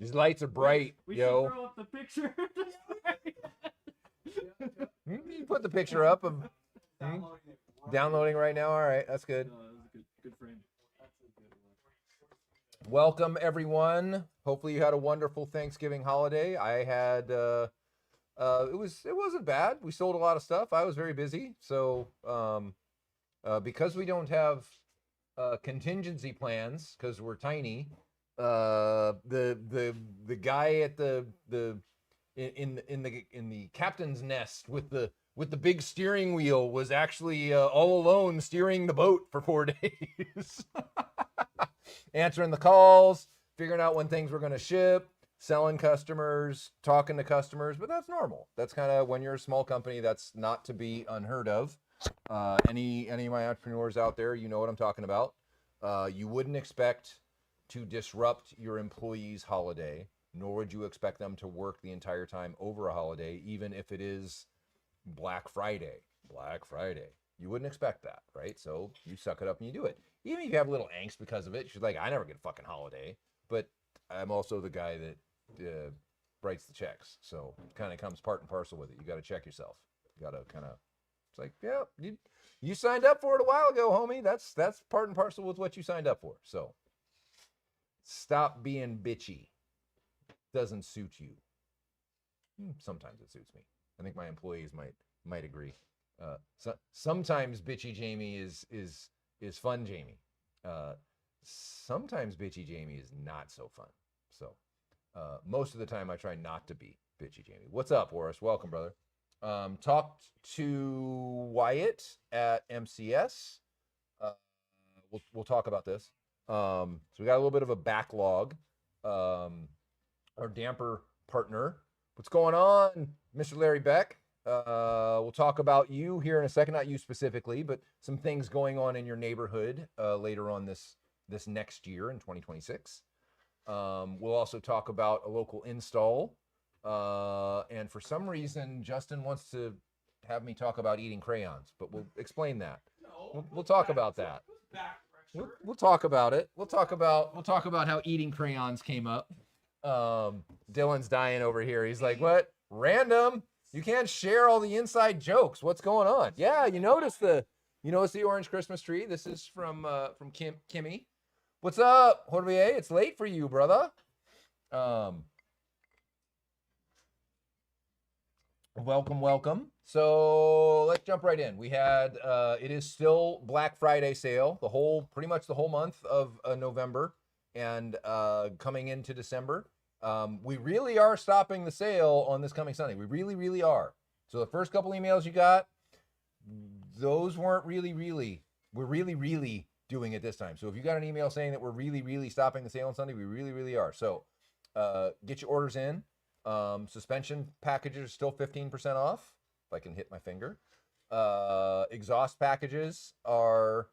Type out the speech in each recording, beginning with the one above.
These lights are bright, We yo. should throw up the picture. You put the picture up of downloading right now. All right, that's good. No, that was a good frame. Welcome everyone. Hopefully you had a wonderful Thanksgiving holiday. I had it wasn't bad. We sold a lot of stuff. I was very busy. So because we don't have contingency plans because we're tiny, the guy at the in the captain's nest with the big steering wheel was actually all alone steering the boat for 4 days. Answering the calls, figuring out when things were going to ship, selling customers, talking to customers, but that's normal. That's kind of when you're a small company, that's not to be unheard of. Any of my entrepreneurs out there, you know what I'm talking about. You wouldn't expect to disrupt your employees' holiday, nor would you expect them to work the entire time over a holiday, even if it is Black Friday. Black Friday. You wouldn't expect that, right? So you suck it up and you do it. Even if you have a little angst because of it, she's like, I never get a fucking holiday. But I'm also the guy that writes the checks. So it kind of comes part and parcel with it. You got to check yourself. You got to kind of, it's like, yeah, you signed up for it a while ago, homie. That's part and parcel with what you signed up for. So stop being bitchy. Doesn't suit you. Sometimes it suits me. I think my employees might agree. Sometimes bitchy Jamie is fun Jamie. Sometimes bitchy Jamie is not so fun. So most of the time I try not to be bitchy Jamie. What's up, Horace? Welcome, brother. Talked to Wyatt at MCS. We'll talk about this. So we got a little bit of a backlog. Our damper partner. What's going on, Mr. Larry Beck? We'll talk about you here in a second, not you specifically, but some things going on in your neighborhood later on this next year in 2026. We'll also talk about a local install. And for some reason, Justin wants to have me talk about eating crayons, but we'll explain that. We'll talk about that. We'll talk about it. We'll talk about how eating crayons came up. Dylan's dying over here. He's like, what? Random? You can't share all the inside jokes. What's going on? Yeah, you notice the orange Christmas tree. This is from Kimmy. What's up, Jorge? It's late for you, brother. Welcome. So let's jump right in. We had it is still Black Friday sale, pretty much the whole month of November and coming into December. We really are stopping the sale on this coming Sunday. We really, really are. So the first couple emails you got, those weren't really. We're really, really doing it this time. So if you got an email saying that we're really, really stopping the sale on Sunday, we really, really are. So get your orders in. Suspension packages are still 15% off. If I can hit my finger. Exhaust packages are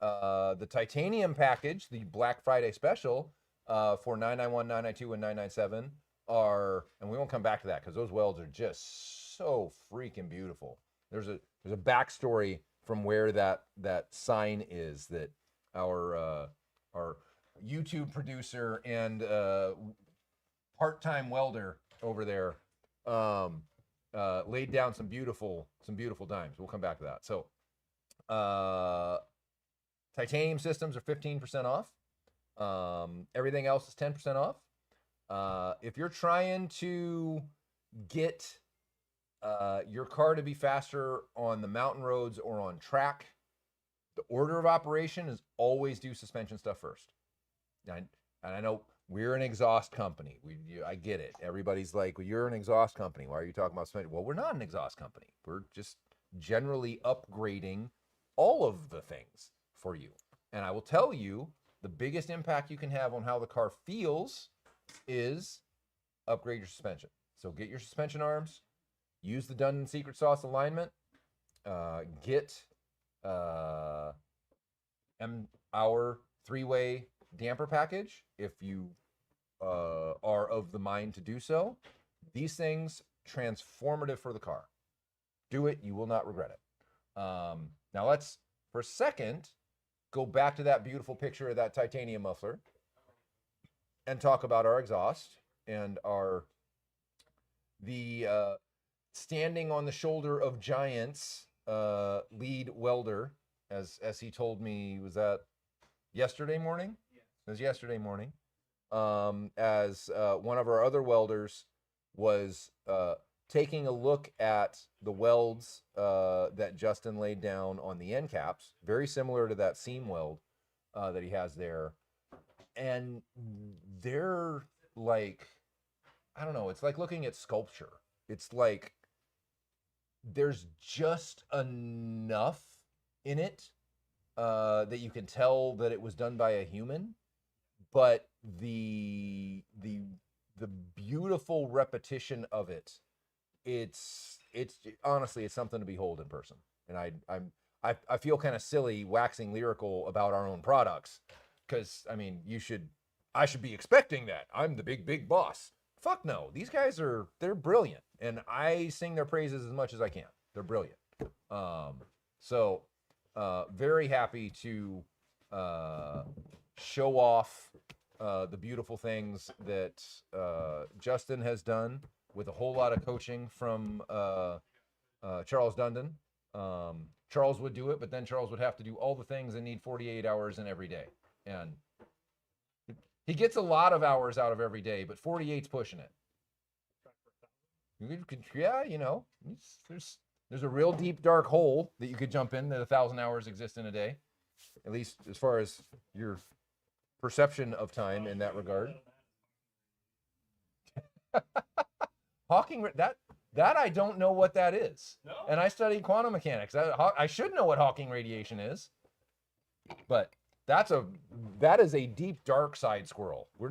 the titanium package, the Black Friday special, for $991, $992, and $997 are, and we won't come back to that because those welds are just so freaking beautiful. There's a backstory from where that sign is that our YouTube producer and part-time welder over there laid down some beautiful dimes. We'll come back to that. So titanium systems are 15% off. Everything else is 10% off. If you're trying to get your car to be faster on the mountain roads or on track, the order of operation is always do suspension stuff first. And I know we're an exhaust company. I get it. Everybody's like, well, you're an exhaust company. Why are you talking about suspension? Well, we're not an exhaust company. We're just generally upgrading all of the things for you. And I will tell you, the biggest impact you can have on how the car feels is upgrade your suspension. So get your suspension arms, use the Dunn Secret Sauce alignment, get our 3-way damper package if you are of the mind to do so. These things, transformative for the car. Do it, you will not regret it. Now let's, for a second, go back to that beautiful picture of that titanium muffler and talk about our exhaust. and are the standing on the shoulder of giants lead welder, as he told me. Was that yesterday morning? It was yesterday morning. As one of our other welders was taking a look at the welds that Justin laid down on the end caps, very similar to that seam weld that he has there. And they're like, I don't know, it's like looking at sculpture. It's like there's just enough in it that you can tell that it was done by a human, but the beautiful repetition of it, it's honestly, it's something to behold in person. And I feel kind of silly waxing lyrical about our own products, because I mean, I should be expecting that. I'm the big boss. Fuck no. These guys they're brilliant, and I sing their praises as much as I can. They're brilliant. So very happy to show off the beautiful things that Justin has done with a whole lot of coaching from Charles Dundon. Charles would do it, but then Charles would have to do all the things and need 48 hours in every day. And he gets a lot of hours out of every day, but 48's pushing it. Yeah, you know, there's a real deep dark hole that you could jump in that 1,000 hours exist in a day, at least as far as your perception of time in that regard. Hawking, that I don't know what that is. No? And I studied quantum mechanics. I should know what Hawking radiation is, but that is a deep dark side squirrel. We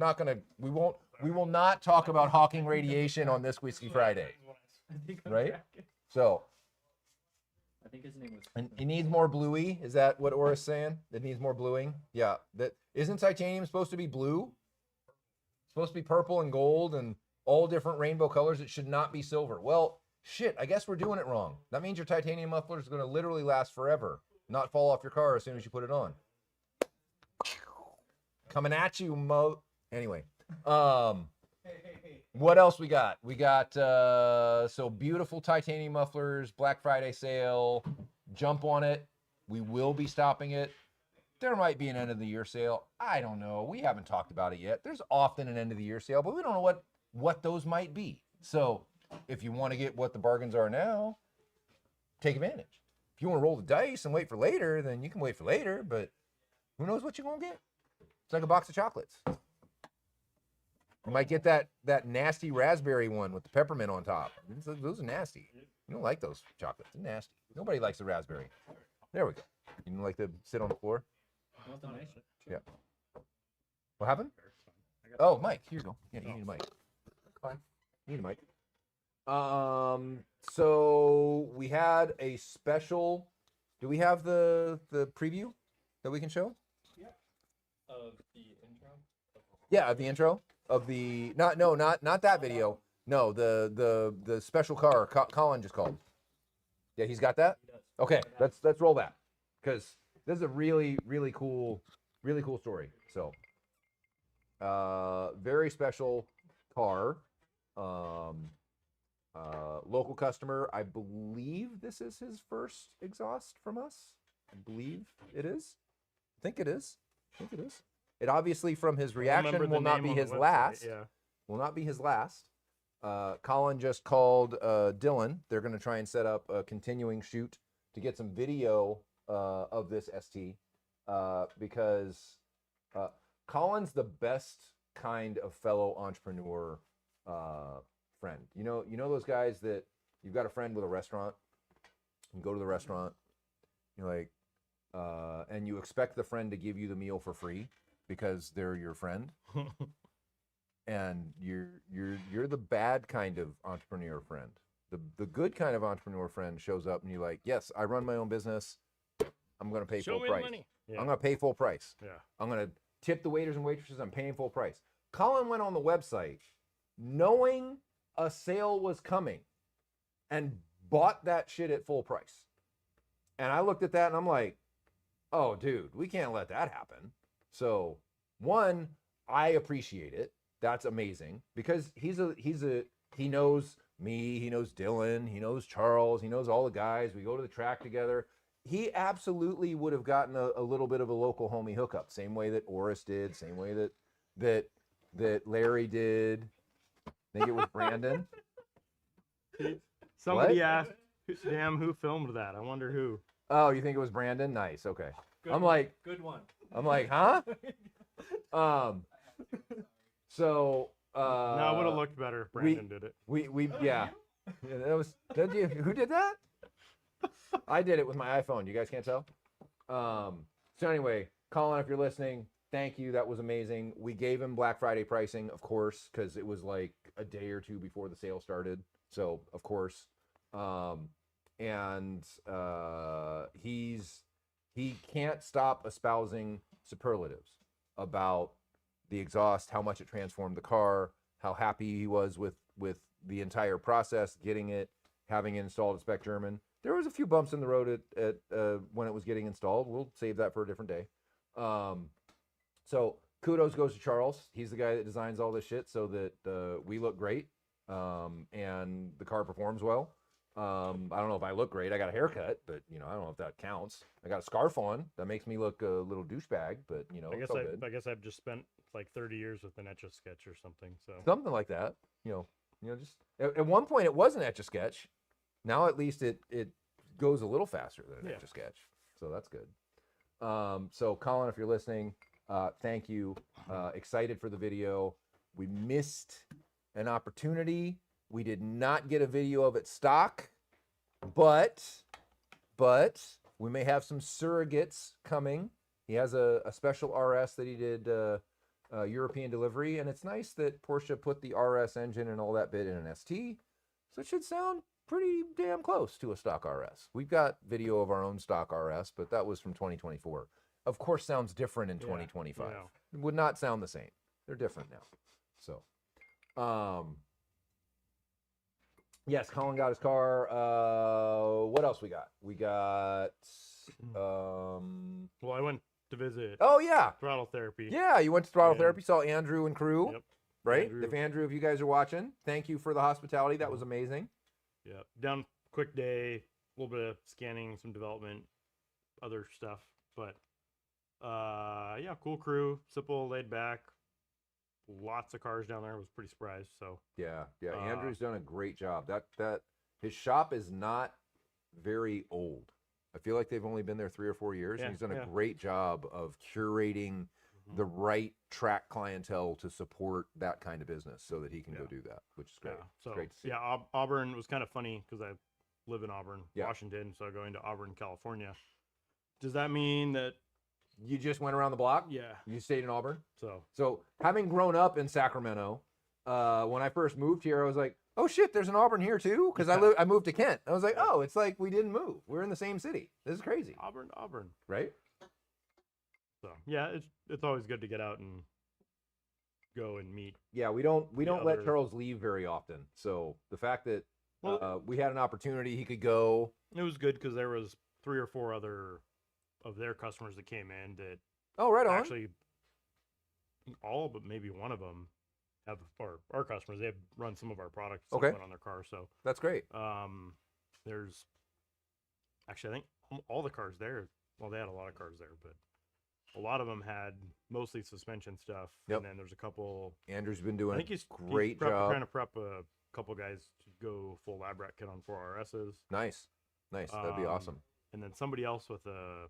will not talk about Hawking radiation on this Whiskey Friday, right? So, I think his name was. and he needs more bluey. Is that what Aura's saying? It needs more bluing. Yeah. That isn't titanium supposed to be blue? It's supposed to be purple and gold and all different rainbow colors. It should not be silver. Well, shit. I guess we're doing it wrong. That means your titanium muffler is going to literally last forever, not fall off your car as soon as you put it on. Coming at you, Mo. Anyway, what else we got? We got so beautiful titanium mufflers, Black Friday sale. Jump on it. We will be stopping it. There might be an end of the year sale. I don't know. We haven't talked about it yet. There's often an end of the year sale, but we don't know what those might be. So if you want to get what the bargains are now, take advantage. If you want to roll the dice and wait for later, then you can wait for later, but who knows what you're going to get? It's like a box of chocolates. You might get that nasty raspberry one with the peppermint on top. Those are nasty. You don't like those chocolates. They're nasty. Nobody likes the raspberry. There we go. You don't like to sit on the floor? Yeah. What happened? Oh, Mike. Here you go. Yeah, you need a mic. Fine. You need a mic. So we had a special. Do we have the preview that we can show? Of the intro? Yeah, of the intro of the not that video. No, the special car Colin just called. Yeah, he's got that. He does. Okay, let's roll that, because this is a really cool story. So, very special car. Local customer. I believe this is his first exhaust from us. I believe it is. I think it is. It obviously, from his reaction, will not be his last. Yeah. Will not be his last. Colin just called Dylan. They're going to try and set up a continuing shoot to get some video of this ST, because Colin's the best kind of fellow entrepreneur friend. You know those guys that you've got a friend with a restaurant, you go to the restaurant, you're like, and you expect the friend to give you the meal for free because they're your friend. And you're the bad kind of entrepreneur friend. The good kind of entrepreneur friend shows up and you're like, yes, I run my own business. I'm going to pay Show full me price. the money. Yeah. I'm going to pay full price. Yeah. I'm going to tip the waiters and waitresses. I'm paying full price. Colin went on the website knowing a sale was coming and bought that shit at full price. And I looked at that and I'm like, oh, dude, we can't let that happen. So, one, I appreciate it. that's amazing because he knows me, he knows Dylan, he knows Charles, he knows all the guys. We go to the track together. He absolutely would have gotten a little bit of a local homie hookup, same way that Oris did, same way that Larry did. I think it was Brandon. Somebody What? asked, "Damn, who filmed that?" I wonder who. Oh, you think it was Brandon? Nice. Okay. Good I'm one. like, Good one. huh? So No, it would have looked better if Brandon did it. we yeah. Yeah, that was who did that? I did it with my iPhone. You guys can't tell. So anyway, Colin, if you're listening, thank you. That was amazing. We gave him Black Friday pricing, of course, because it was like a day or two before the sale started. So of course, and he can't stop espousing superlatives about the exhaust, how much it transformed the car, how happy he was with the entire process, getting it, having it installed at Spec German. There was a few bumps in the road at when it was getting installed. We'll save that for a different day. So kudos goes to Charles. He's the guy that designs all this shit so that we look great and the car performs well. I don't know if I look great. I got a haircut, but I don't know if that counts. I got a scarf on. That makes me look a little douchebag, but I guess I've just spent like 30 years with an Etch-a-Sketch or something. So something like that. Just at one point it was an Etch-a-Sketch. Now at least it goes a little faster than an Etch-a-Sketch. So that's good. So Colin, if you're listening, thank you. Excited for the video. We missed an opportunity. We did not get a video of it stock, but we may have some surrogates coming. He has a special RS that he did European delivery, and it's nice that Porsche put the RS engine and all that bit in an ST, so it should sound pretty damn close to a stock RS. We've got video of our own stock RS, but that was from 2024. Of course, sounds different in 2025. It would not sound the same. They're different now. So, yes, Colin got his car. What else we got? We got. well, I went to visit Oh yeah, Throttle Therapy. yeah. You went to Throttle And- Therapy, saw Andrew and crew, Yep. right? Andrew. If you guys are watching, thank you for the hospitality. That was amazing. Yeah, down quick day, a little bit of scanning, some development, other stuff, but yeah, cool crew, simple, laid back, lots of cars down there. I was pretty surprised. So Yeah. Andrew's done a great job. That his shop is not very old. I feel like they've only been there 3 or 4 years, and Yeah, he's done a yeah. great job of curating the right track clientele to support that kind of business, so that he can go Yeah. do that, which is great. yeah, It's so great to see. yeah, Auburn was kind of funny because I live in Auburn, Yeah. Washington, so going to Auburn, California. Does that mean that? You just went around the block. Yeah. You stayed in Auburn. So So having grown up in Sacramento, when I first moved here, I was like, "Oh shit, there's an Auburn here too." Because I moved to Kent. I was like, "Oh, it's like we didn't move. We're in the same city. This is crazy, Auburn. right?" So yeah, it's always good to get out and go and meet. Yeah, we don't let other- Charles leave very often. So the fact that Well- we had an opportunity, he could go. It was good because there was 3 or 4 other of their customers that came in that Oh, right on. actually all but maybe one of them have our customers. They've run some of our products that Okay. went on their car. So That's great. there's actually, I think all the cars there. Well, they had a lot of cars there, but a lot of them had mostly suspension stuff. Yep. And then there's a couple. Andrew's been I doing think a he's great trying job. to prep a couple guys to go full lab rat kit on 4 RSs. Nice. That'd be awesome. And then somebody else with a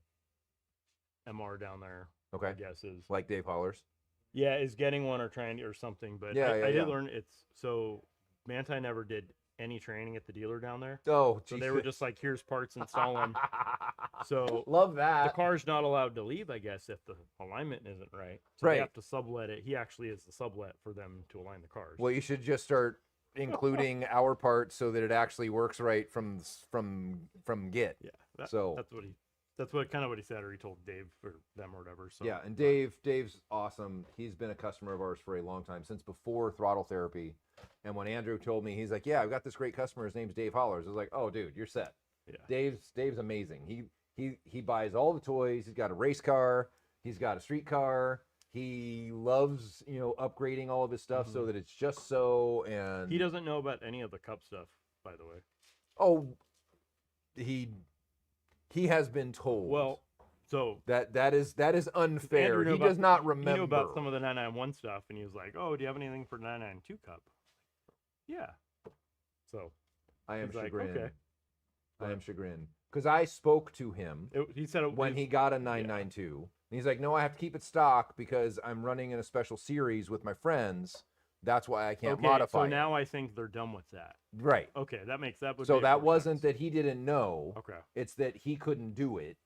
MR down there, I Okay, guess is like Dave Hollers. yeah, is getting one or trying or something. But Yeah, I yeah, did yeah. learn it's so Manti never did any training at the dealer down there. Oh, So they were just like, here's parts, install them. So love the that. car's not allowed to leave, I guess, if the alignment isn't right. So Right. they have to sublet it. He actually is the sublet for them to align the cars. Well, you should just start including our parts so that it actually works right from Git. Yeah. So- That's what kind of what he said, or he told Dave or them or whatever. So Yeah, and Dave's awesome. He's been a customer of ours for a long time, since before Throttle Therapy. And when Andrew told me, he's like, "Yeah, I've got this great customer. His name's Dave Hollers." I was like, "Oh, dude, you're set." Yeah. Dave's amazing. He buys all the toys. He's got a race car. He's got a street car. He loves, upgrading all of his stuff so that it's just so. And He doesn't know about any of the cup stuff, by the way. Oh, he has been told. Well, so that is unfair. Andrew knew He about- does not He remember. knew about some of the 991 stuff, and he was like, "Oh, do you have anything for 992 cup?" Yeah. So I am he's like, chagrined. okay. I am chagrined because I spoke to him He said it, when he got a 992. And he's like, "No, I have to keep it stock because I'm running in a special series with my friends. That's why I can't okay, modify so it." now I think they're done with that. Right. Okay, that makes that. Would So make that more wasn't sense. that he didn't know. Okay. It's that he couldn't do it.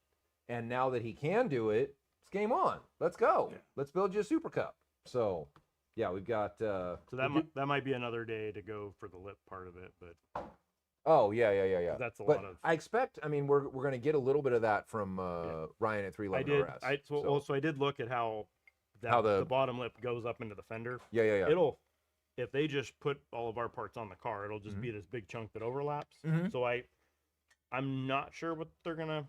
And now that he can do it, it's game on. Let's go. Yeah. Let's build you a Super Cup. So, yeah, we've got. So that might be another day to go for the lip part of it, but Oh yeah. that's a But lot of. I expect. I mean, we're going to get a little bit of that from Ryan at I 311 did. RS. So I did look at how How the- the bottom lip goes up into the fender. Yeah. It'll, if they just put all of our parts on the car, it'll just be this big chunk that overlaps. Mhm. So I'm not sure what they're gonna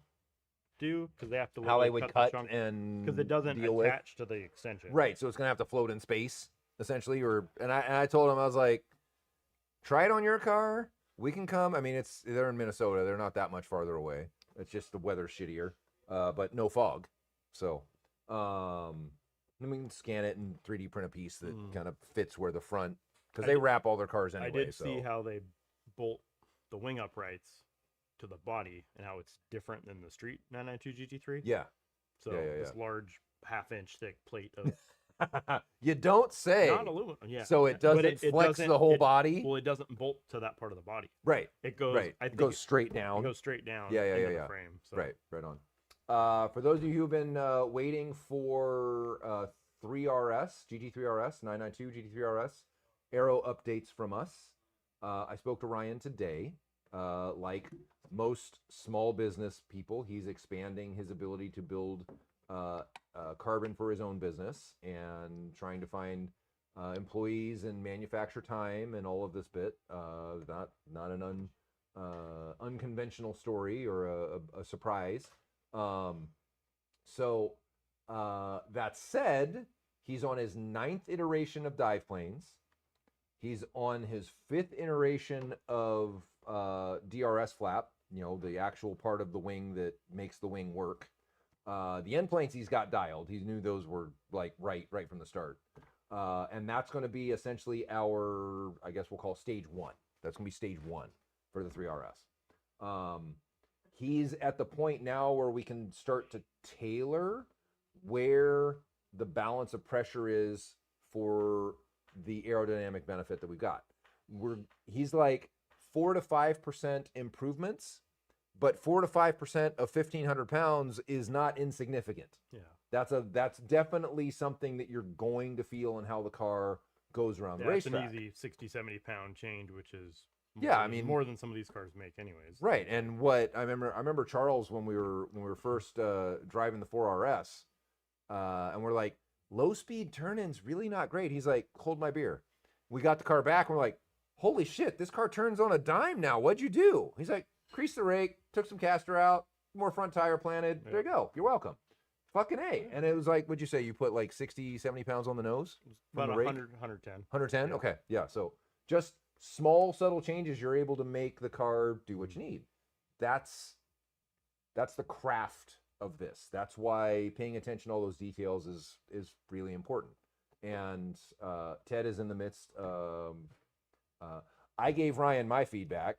do because they have to How they literally would the cut chunk and because it doesn't deal with. attach to the extension. Right, so it's gonna have to float in space essentially, and I told him, I was like, try it on your car. We can come. I mean, they're in Minnesota. They're not that much farther away. It's just the weather's shittier, but no fog. So, then we can scan it and 3D print a piece that kind of fits where the front, because I they did- wrap all their cars anyway. I did so. see how they bolt the wing uprights to the body and how it's different than the street 992 GT3. Yeah. So yeah. this large half-inch thick plate of You don't say. not aluminum. Yeah. So it But doesn't flex doesn't- the whole body. Well, it doesn't bolt to that part of the body. Right. It goes. Right. I It think goes straight down. It goes straight down. Yeah, into the yeah. frame. So. Right on. For those of you who've been waiting for 3RS, GT3RS, 992 GT3RS, aero updates from us. I spoke to Ryan today. Like most small business people, he's expanding his ability to build carbon for his own business and trying to find employees and manufacture time and all of this bit. Not an unconventional story or a surprise. So that said, he's on his 9th iteration of dive planes. He's on his 5th iteration of DRS flap, the actual part of the wing that makes the wing work. The end planes he's got dialed. He knew those were like right from the start. And that's going to be essentially our, I guess we'll call stage 1. That's going to be stage 1 for the 3RS. He's at the point now where we can start to tailor where the balance of pressure is for the aerodynamic benefit that we've got. He's like 4 to 5% improvements, but 4 to 5% of 1,500 pounds is not insignificant. Yeah. That's definitely something that you're going to feel in how the car goes around the It's racetrack. an easy 60, 70 pound change, which is more than some of these cars make anyways. Right, and what I remember Charles when we were first driving the 4RS, and we're like, low speed turn-ins really not great. He's like, hold my beer. We got the car back, and we're like, holy shit, this car turns on a dime now. What'd you do? He's like, creased the rake, took some caster out, more front tire planted. There you go. You're welcome. Fucking A. And it was like, what'd you say? You put like 60, 70 pounds on the nose? About from the rake? 100, 110. 110? Yeah. Okay. Yeah. So just small, subtle changes, you're able to make the car do what you need. That's the craft of this. That's why paying attention to all those details is really important. And Ted is in the midst. I gave Ryan my feedback.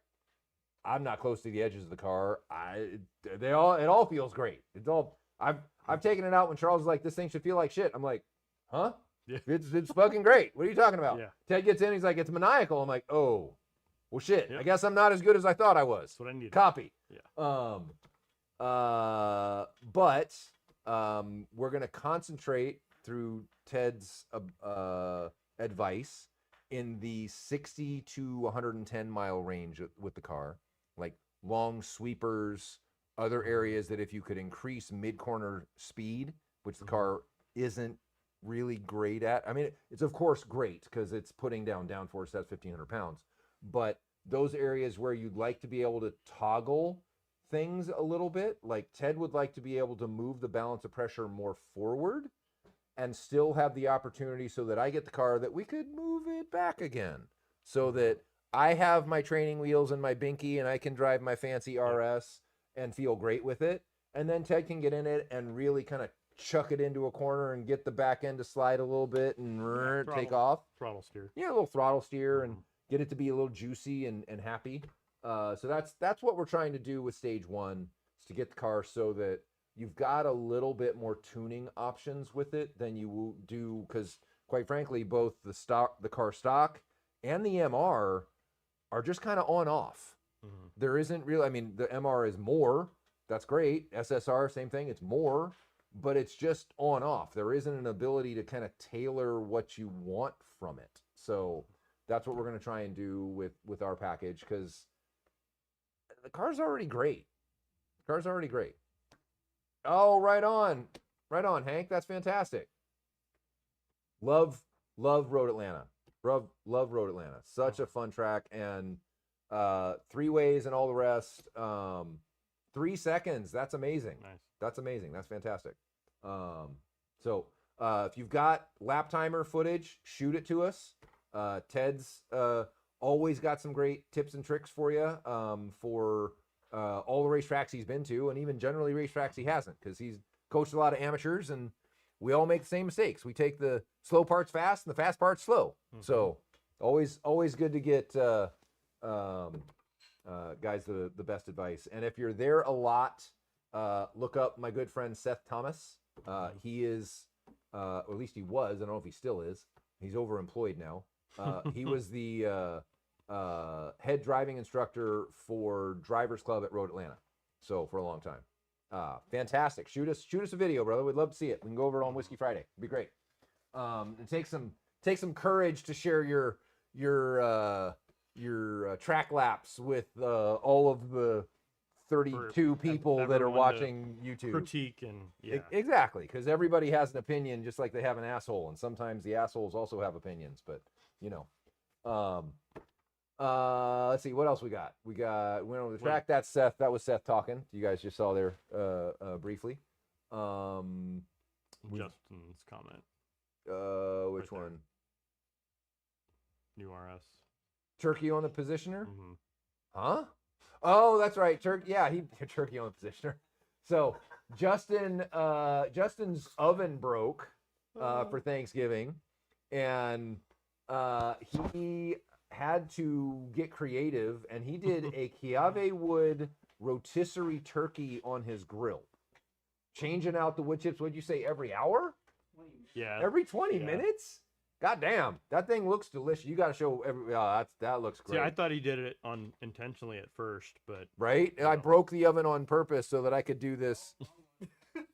I'm not close to the edges of the car. It all feels great. I've taken it out when Charles is like, this thing should feel like shit. I'm like, huh? Yeah. It's fucking great. What are you talking about? Yeah. Ted gets in, he's like, it's maniacal. I'm like, oh, well shit. Yep. I guess I'm not as good as I thought I was. That's what I needed. Copy. Yeah. But we're gonna concentrate through Ted's advice in the 60 to 110 mile range with the car, like long sweepers, other areas that if you could increase mid-corner speed, which the car isn't really great at. I mean, it's of course great because it's putting down downforce, that's 1,500 pounds. But those areas where you'd like to be able to toggle things a little bit, like Ted would like to be able to move the balance of pressure more forward and still have the opportunity so that I get the car that we could move it back again so that I have my training wheels and my binky and I can drive my fancy RS and feel great with it. And then Ted can get in it and really kind of chuck it into a corner and get the back end to slide a little bit and take off. Throttle steer. Yeah, a little throttle steer and get it to be a little juicy and happy. So that's what we're trying to do with stage 1, is to get the car so that you've got a little bit more tuning options with it than you do, because quite frankly, both the car stock and the MR are just kind of on off. There isn't really, I mean, the MR is more, that's great. SSR, same thing, it's more, but it's just on off. There isn't an ability to kind of tailor what you want from it. So that's what we're going to try and do with our package, because the car's already great. The car's already great. Oh, right on, Hank. That's fantastic. Love Road Atlanta. Love Road Atlanta. Such a fun track, and 3 ways and all the rest. 3 seconds. That's amazing. Nice. That's amazing. That's fantastic. So if you've got lap timer footage, shoot it to us. Ted's always got some great tips and tricks for you for all the racetracks he's been to, and even generally racetracks he hasn't, because he's coached a lot of amateurs, and we all make the same mistakes. We take the slow parts fast and the fast parts slow. So always good to get guys the best advice. And if you're there a lot, look up my good friend Seth Thomas. He is, or at least he was, I don't know if he still is. He's overemployed now. He was the head driving instructor for Drivers Club at Road Atlanta, so for a long time. Fantastic. Shoot us a video, brother. We'd love to see it. We can go over it on Whiskey Friday. It'd be great. And take some courage to share your track laps with all of the 32 people that are everyone to watching YouTube. Critique and Exactly, because everybody has an opinion, just like they have an asshole, and sometimes the assholes also have opinions. But you know, let's see what else we got. We went over the track. That's Seth. That was Seth talking. You guys just saw there briefly. Justin's comment. Which Right there. one? New RS. Turkey on the positioner. Mm-hmm. Huh? Oh, that's right. Yeah, Turkey on the positioner. So Justin's oven broke for Thanksgiving, and he had to get creative, and he did a Chiave wood rotisserie turkey on his grill, changing out the wood chips. What'd you say? Every hour? Yeah. Every 20 minutes? God damn, that thing looks delicious. You got to show every. That looks great. See, I thought he did it intentionally at first, but right? I broke the oven on purpose so that I could do this.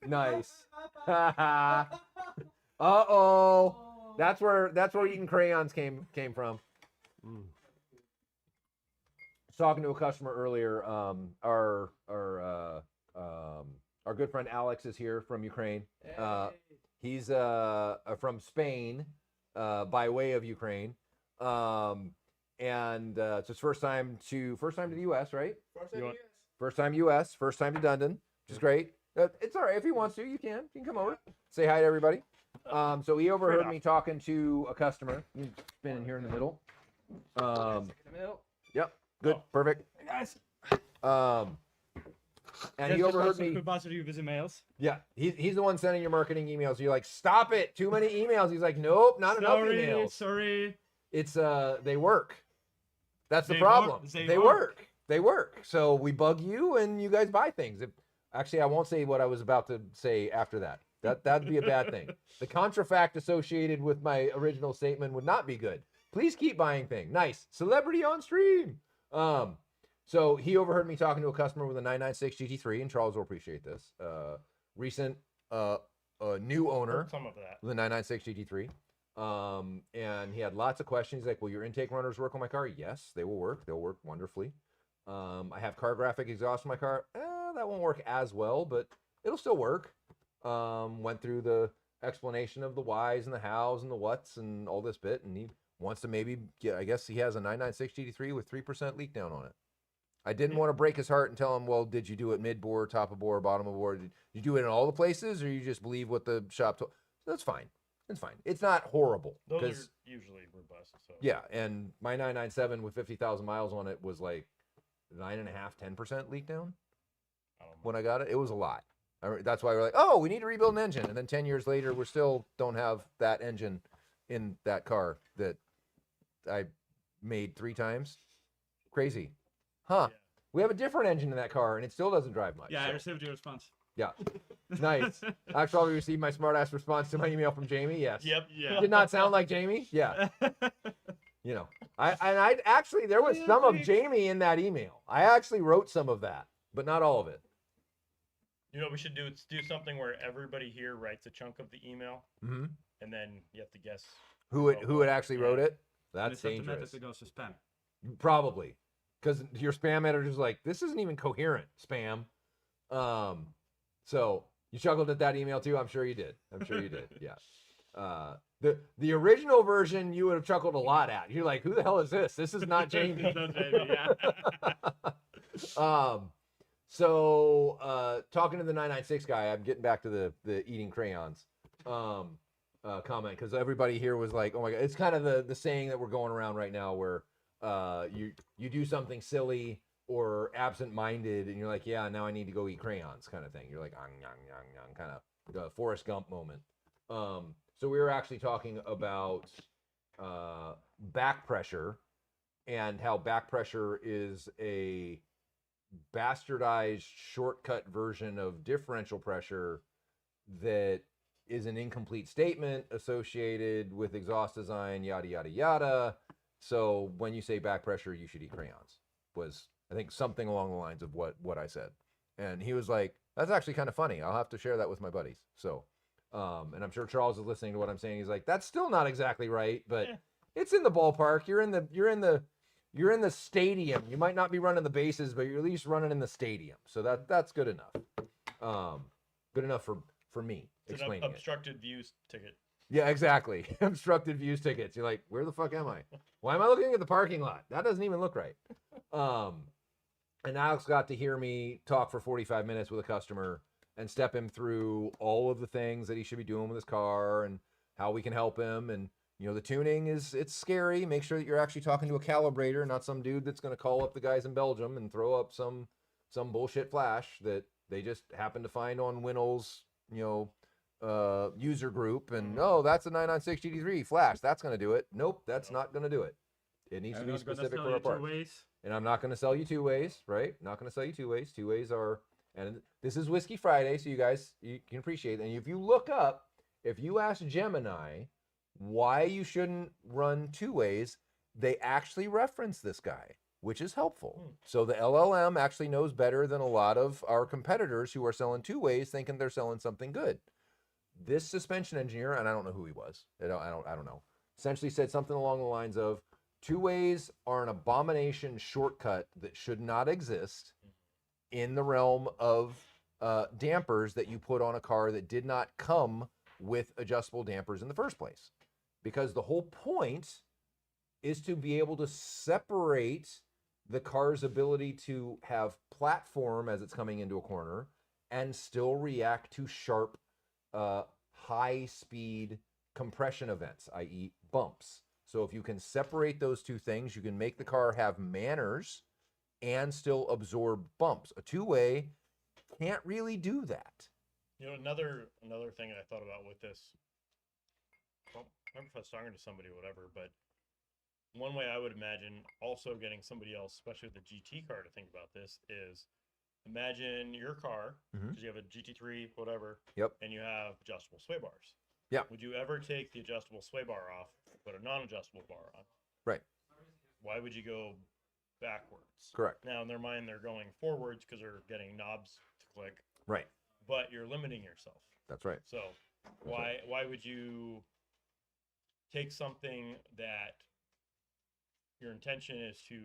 Nice. Uh-oh. That's where eating crayons came from. I was talking to a customer earlier. Our good friend Alex is here from Ukraine. He's from Spain, by way of Ukraine. And it's his first time to the US, right? First time US, first time to Dundon, which is great. It's all right. If he wants to, you can come over, say hi to everybody. So he overheard me talking to a customer. You can spin in here in the middle. Yep. Good. Perfect. Hey guys. And he overheard me. You visit mails. Yeah, he's the one sending your marketing emails. You're like, stop it! Too many emails. He's like, nope, not enough emails. Sorry. It's they work. That's the They problem. work. They work. They work. So we bug you, and you guys buy things. Actually, I won't say what I was about to say after that. That'd be a bad thing. The contrafact associated with my original statement would not be good. Please keep buying things. Nice. Celebrity on stream. So he overheard me talking to a customer with a 996 GT3, and Charles will appreciate this. Recent new owner Some of that. with a 996 GT3. And he had lots of questions. He's like, will your intake runners work on my car? Yes, they will work. They'll work wonderfully. I have car graphic exhaust on my car. That won't work as well, but it'll still work. Went through the explanation of the whys and the hows and the whats and all this bit, and he wants to maybe get, I guess he has a 996 GT3 with 3% leak down on it. I didn't want to break his heart and tell him, well, did you do it mid bore, top of bore, bottom of bore? Did you do it in all the places, or you just believe what the shop told? that's fine. It's fine. It's not horrible Those because are usually robust. So yeah, and my 997 with 50,000 miles on it was like 9.5, 10% leak down I don't know. when I got it. It was a lot. That's why we're like, oh, we need to rebuild an engine, and then 10 years later, we still don't have that engine in that car that I made 3 times. Crazy, huh? Yeah. We have a different engine in that car, and it still doesn't drive much. Yeah, I so- received your response. Yeah, nice. I probably received my smartass response to my email from Jamie. Yes. Yep. Yeah. Did not sound like Jamie. Yeah. You know, I actually there was some of Jamie in that email. I actually wrote some of that, but not all of it. You know what we should do? It's do something where everybody here writes a chunk of the email, Mm-hmm. and then you have to guess. Who it actually wrote it? And That's it's dangerous. automatically goes to spam. Probably, because your spam editor's like, this isn't even coherent. Spam. So you chuckled at that email too. I'm sure you did. I'm sure you did. Yeah. The original version you would have chuckled a lot at. You're like, who the hell is this? This is not Jamie. Not Jamie, yeah. So talking to the 996 guy, I'm getting back to the eating crayons comment, because everybody here was like, oh my god, it's kind of the saying that we're going around right now where you do something silly or absent-minded and you're like, yeah, now I need to go eat crayons kind of thing. You're like, kind of the Forrest Gump moment. So we were actually talking about back pressure and how back pressure is a bastardized shortcut version of differential pressure that is an incomplete statement associated with exhaust design, yada, yada, yada. So when you say back pressure, you should eat crayons, was, I think, something along the lines of what I said. And he was like, that's actually kind of funny. I'll have to share that with my buddies. So, and I'm sure Charles is listening to what I'm saying. He's like, that's still not exactly right, but Yeah. it's in the ballpark. You're in the stadium. You might not be running the bases, but you're at least running in the stadium. So that's good enough. Good enough for me It's explaining an it. obstructed views ticket. Yeah, exactly. Obstructed views tickets. You're like, where the fuck am I? Why am I looking at the parking lot? That doesn't even look right. And Alex got to hear me talk for 45 minutes with a customer and step him through all of the things that he should be doing with his car and how we can help him. And, you know, the tuning it's scary. Make sure that you're actually talking to a calibrator, not some dude that's going to call up the guys in Belgium and throw up some bullshit flash that they just happen to find on Winnows, user group. And, oh, that's a 996 GT3 flash. That's going to do it. Nope, that's not going to do it. It needs to be specific for our parts. Ways. And I'm not going to sell you 2-ways, right? Not going to sell you 2-ways. 2-ways are, and this is Whiskey Friday, so you can appreciate it. And if you look up, if you ask Gemini why you shouldn't run 2-ways, they actually reference this guy, which is helpful. So the LLM actually knows better than a lot of our competitors who are selling 2-ways, thinking they're selling something good. This suspension engineer, and I don't know who he was. I don't know. Essentially said something along the lines of, 2-ways are an abomination shortcut that should not exist in the realm of dampers that you put on a car that did not come with adjustable dampers in the first place. Because the whole point is to be able to separate the car's ability to have platform as it's coming into a corner and still react to sharp, high-speed compression events, i.e. bumps. So if you can separate those two things, you can make the car have manners and still absorb bumps. A 2-way can't really do that. You know, another thing that I thought about with this, well, I remember if I was talking to somebody or whatever, but one way I would imagine also getting somebody else, especially with the GT car, to think about this is imagine your car, because you have a GT3, whatever, Yep. and you have adjustable sway bars. Yeah. Would you ever take the adjustable sway bar off, put a non-adjustable bar on? Right. Why would you go backwards? Correct. Now, in their mind, they're going forwards because they're getting knobs to click, Right. but you're limiting yourself. That's right. So why would you take something that your intention is to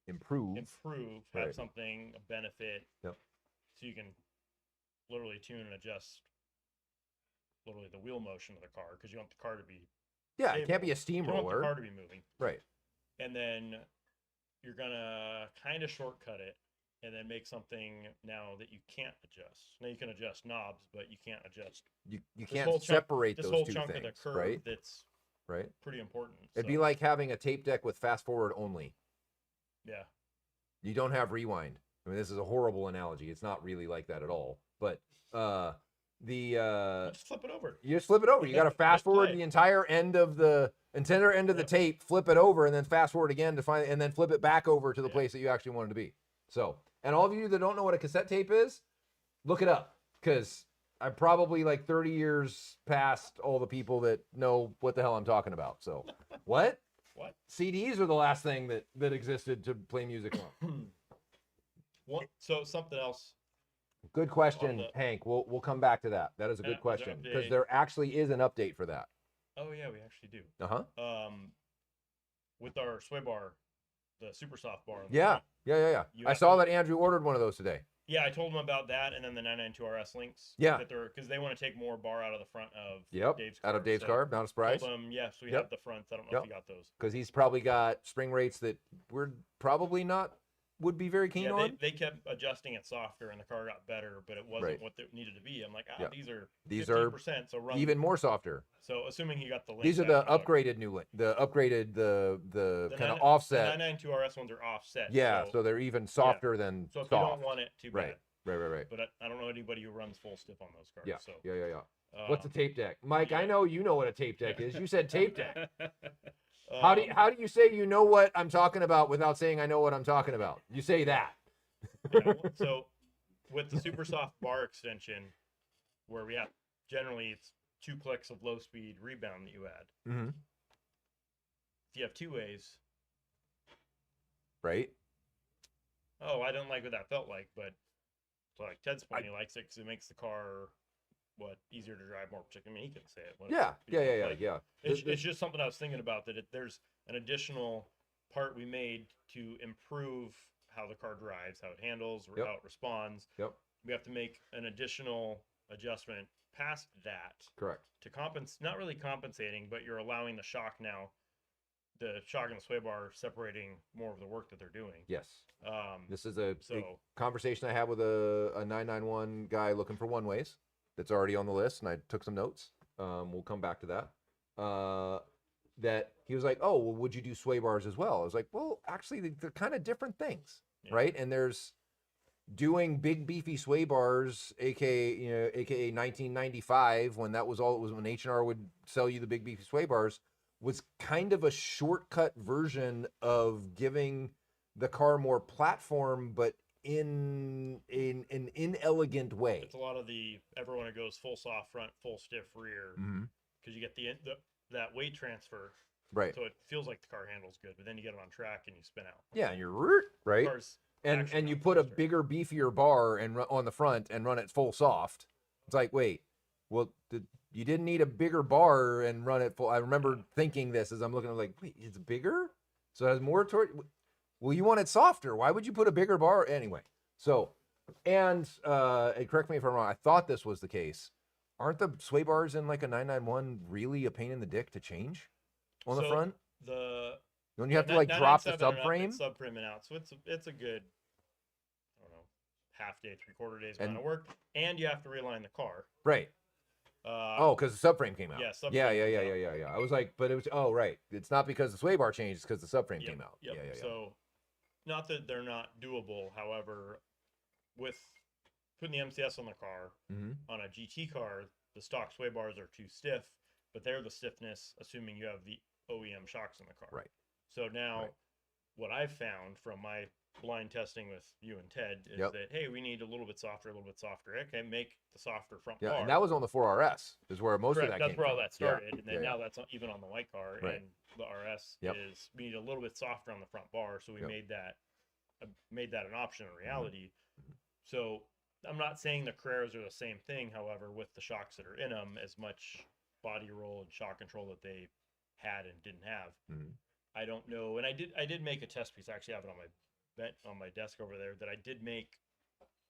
Improve. improve, Right. have something, a benefit, Yep. so you can literally tune and adjust literally the wheel motion of the car because you want the car to be Yeah, it can't be a you don't want the steamroller. car to be moving. Right. And then you're gonna kind of shortcut it and then make something now that you can't adjust. Now you can adjust knobs, but you can't adjust You this can't whole chunk- separate this those whole two chunk things, of the curve right? that's Right. pretty important. It'd So, be like having a tape deck with fast forward only. yeah. You don't have rewind. I mean, this is a horrible analogy. It's not really like that at all. But You just flip it over. you just flip it over. You got to fast forward play. the entire end of the Yep. tape, flip it over, and then fast forward again to find, and then flip it back over to the Yeah. place that you actually wanted to be. So, and all of you that don't know what a cassette tape is, look it up, because I'm probably like 30 years past all the people that know what the hell I'm talking about. So, what? What? CDs are the last thing that existed to play music on. So something else. Good question, the- Hank. We'll come back to that. That is a Yeah, good is there question, because update? there actually is an update for that. Oh yeah, we actually do. Uh-huh. With our sway bar, the super soft bar. on the Yeah. front. Yeah. You I have saw to- that Andrew ordered one of those today. Yeah, I told him about that, and then the 992 RS links. Yeah. That they're because they want to take more bar out of the front of Yep. Dave's Out of Dave's so car. Not a surprise. Told him yes, we Yep. have the fronts. I don't know Yep. if you got those. Because he's probably got spring rates that we're probably not would be very keen Yeah, on. they kept adjusting it softer, and the car got better, but it wasn't Right. what it needed to be. I'm like, Yeah. these are 15%, so run. Even more softer. So assuming he got the link. These are the upgraded the upgraded the kind of The offset. 992 RS ones are offset. Yeah, so they're even softer than So if soft. you don't want it too Right. bad. Right. But I don't know anybody who runs full stiff on those cars. Yeah. So Yeah. What's a um, tape deck, Mike? I yeah. know you know what a tape deck is. You said tape deck. um, How do you say you know what I'm talking about without saying I know what I'm talking about? You say that. so with the super soft bar extension, where we have generally it's 2 clicks of low speed rebound that you add. Mm-hmm. If you have 2 ways, Right. oh, I don't like what that felt like, but so like Ted's point, he likes it because it makes the car easier to drive, more particular. I mean, he can say it. Yeah. Like, Yeah. It's just something I was thinking about that there's an additional part we made to improve how the car drives, how it handles, or Yep. how it responds. Yep. We have to make an additional adjustment past that Correct. to compensate, not really compensating, but you're allowing the shock now, the shock and the sway bar separating more of the work that they're doing. Yes. This is a So conversation I had with a 991 guy looking for one ways. That's already on the list, and I took some notes. We'll come back to that. That he was like, "Oh, well, would you do sway bars as well?" I was like, "Well, actually, they're kind of different things, Yeah. right?" And there's doing big beefy sway bars, aka 1995, when that was all it was, when H&R would sell you the big beefy sway bars, was kind of a shortcut version of giving the car more platform, but in an inelegant way. it's a lot of everyone that goes full soft front, full stiff rear, Mm-hmm. because you get that weight transfer, Right. so it feels like the car handles good, but then you get it on track and you spin out. Yeah, and you're right. Cars And actually you not put a faster. bigger, beefier bar on the front and run it full soft. It's like, wait, well, you didn't need a bigger bar and run it full. I remember thinking this as I'm looking, I'm like, wait, it's bigger, so it has more torque. Well, you want it softer. Why would you put a bigger bar anyway? So, and correct me if I'm wrong. I thought this was the case. Aren't the sway bars in like a 991 really a pain in the dick to change on the So, front? The Don't you have to like drop the 997 and up, subframe? it's subframe and out, so it's a good, I don't know, half day, 3/4 days amount And- of work, and you have to realign the car. Right. Oh, Because the subframe came out. yeah, subframe Yeah. comes out. I was like, but it was, oh, right. It's not because the sway bar changed, it's because the subframe Yep, came out. yep. Yeah. So, not that they're not doable. However, with putting the MCS on the car, Mm-hmm. on a GT car, the stock sway bars are too stiff, but they're the stiffness, assuming you have the OEM shocks in the car. Right. So now, Right. what I've found from my blind testing with you and Ted is Yep. that, hey, we need a little bit softer, a little bit softer. Okay, make the softer front Yeah. bar. And that was on the 4RS, is where most Correct, of that that's came where all from. that started, and then Yeah. now that's even on the white car, Right. and the RS Yep. is we need a little bit softer on the front bar, so we Yep. made that an option in reality. Mm-hmm. So I'm not saying the Carreras are the same thing, however, with the shocks that are in them, as much body roll and shock control that they had and didn't have. Mhm. I don't know, and I did make a test piece. I actually have it on my desk over there that I did make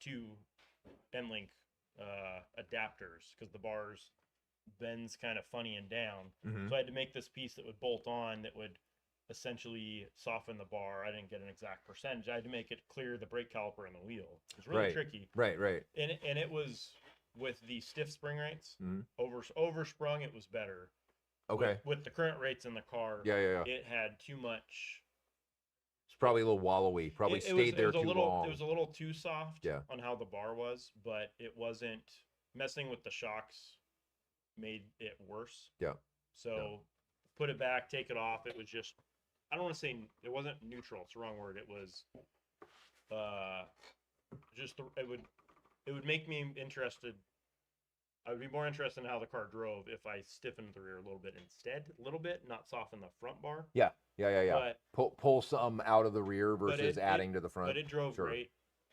2 N-Link adapters because the bars bends kind of funny and down. Mhm. So I had to make this piece that would bolt on, that would essentially soften the bar. I didn't get an exact percentage. I had to make it clear the brake caliper and the wheel. It was really Right. tricky. Right. Right. And it was with the stiff spring rates, Mhm. oversprung, it was better. Okay. With the current rates in the car, Yeah. it had too much. It's probably a little wallowy. Probably It stayed there was a too little, long. It was a little too soft Yeah. on how the bar was, but it wasn't messing with the shocks made it worse. Yeah. So put it back, take it off. It was just, I don't want to say it wasn't neutral. It's the wrong word. It was it would make me interested. I would be more interested in how the car drove if I stiffened the rear a little bit instead, not soften the front bar. Yeah. But Pull some out of the rear But versus adding to the front. But it drove Sure. great.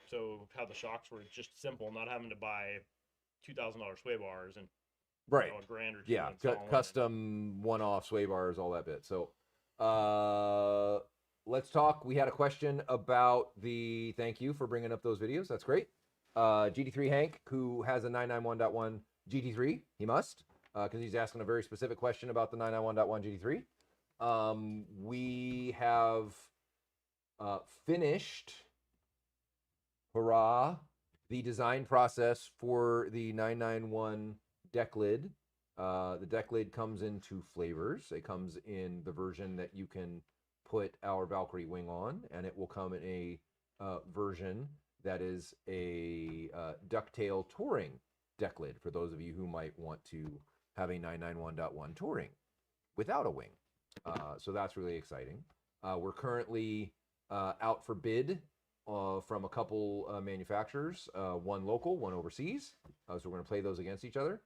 So how the shocks were just simple, not having to buy $2,000 sway bars and Right. a grand or two. Yeah. to install them. Custom one-off sway bars, all that bit. So, let's talk. We had a question about the. Thank you for bringing up those videos. That's great. GT3 Hank, who has a 991.1 GT3, he must, because he's asking a very specific question about the 991.1 GT3. We have finished, hurrah, the design process for the 991 deck lid. The deck lid comes in two flavors. It comes in the version that you can put our Valkyrie wing on, and it will come in a version that is a ducktail touring deck lid for those of you who might want to have a 991.1 touring without a wing. So that's really exciting. We're currently out for bid from a couple manufacturers, one local, one overseas. So we're going to play those against each other.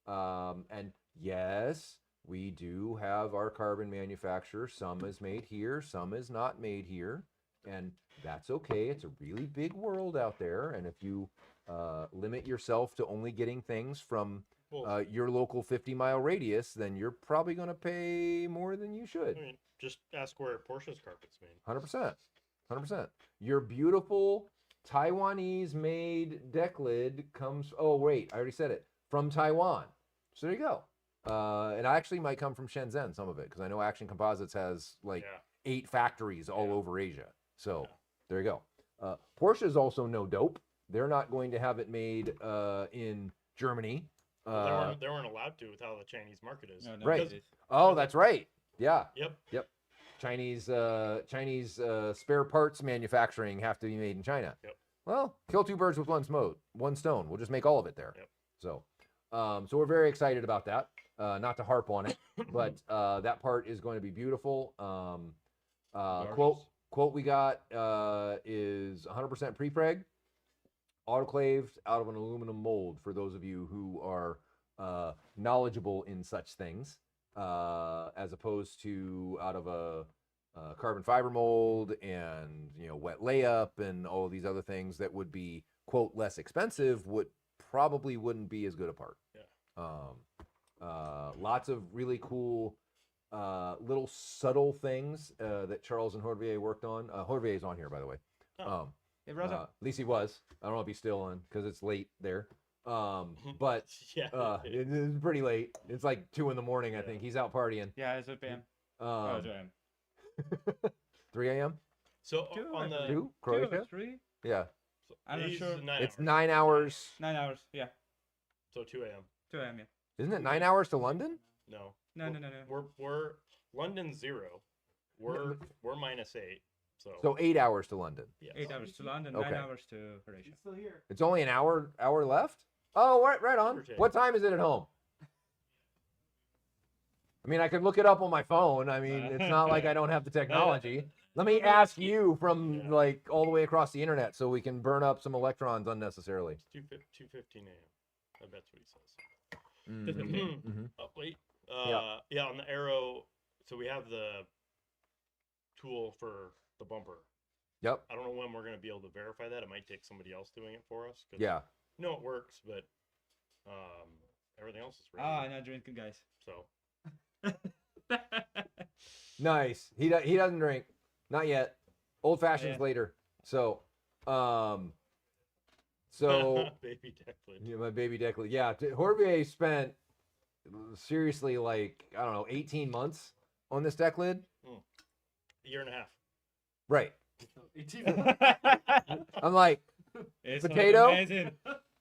And yes, we do have our carbon manufacturer. Some is made here, some is not made here. And that's okay. It's a really big world out there. And if you limit yourself to only getting things from your local 50-mile radius, then you're probably going to pay more than you should. I mean, just ask where Porsche's carpet's made. 100%. 100%. Your beautiful Taiwanese-made deck lid comes, oh, wait, I already said it, from Taiwan. So there you go. It actually might come from Shenzhen, some of it, because I know Action Composites has like 8 factories all over Asia. So there you go. Porsche is also no dope. They're not going to have it made in Germany. Well, they weren't allowed to with how the Chinese market is. No, Right. it is. Oh, that's right. Yeah. Yep. Chinese spare parts manufacturing have to be made in China. Yep. Well, kill two birds with one stone. We'll just make all of it there. Yep. So, so we're very excited about that. Not to harp on it, but that part is going to be beautiful. Quote we got is 100% pre-preg, autoclaved out of an aluminum mold for those of you who are knowledgeable in such things, as opposed to out of a carbon fiber mold and wet layup and all of these other things that would be quote less expensive, probably wouldn't be as good a part. Lots of really cool little subtle things that Charles and Horvier worked on. Horvier's on here, by the way. Hey, brother. At least he was. I don't know if he's still on because it's late there. But it's pretty late. It's like 2 a.m. I think. He's out partying. Yeah, it's 8 p.m. 2 a.m. 3 a.m. So Two, on the 2 Croatia. 3? Yeah, I'm not he's sure. 9 it's hours. 9 hours. 9 hours. Yeah, So 2 a.m. 2 a.m. Yeah. Isn't it 9 hours to London? No. No. We're London's 0. We're -8. So 8 hours to London. Yes. 8 hours to London, Okay. 9 hours to Croatia. Still here. It's only an hour left. Oh, right on. Give or take. What time is it at home? I mean, I could look it up on my phone. I mean, it's not like I don't have the technology. Let me ask you from like all the way across the internet so we can burn up some electrons unnecessarily. It's 2:15 a.m. I bet that's what he says. Mhm. Up late. Yeah. Yeah, on the Arrow. So we have the tool for the bumper. Yep. I don't know when we're going to be able to verify that. It might take somebody else doing it for us. 'Cause Yeah. No, it works, but everything else is ready. Ah, not drinking, guys. So Nice. He doesn't drink. Not yet. Old fashions Yeah. later. So baby Declan. yeah, my baby Declan. Yeah, Horvier spent seriously like I don't know 18 months on this deck lid. a year and a half. Right. It's I'm like, It's Potato? amazing.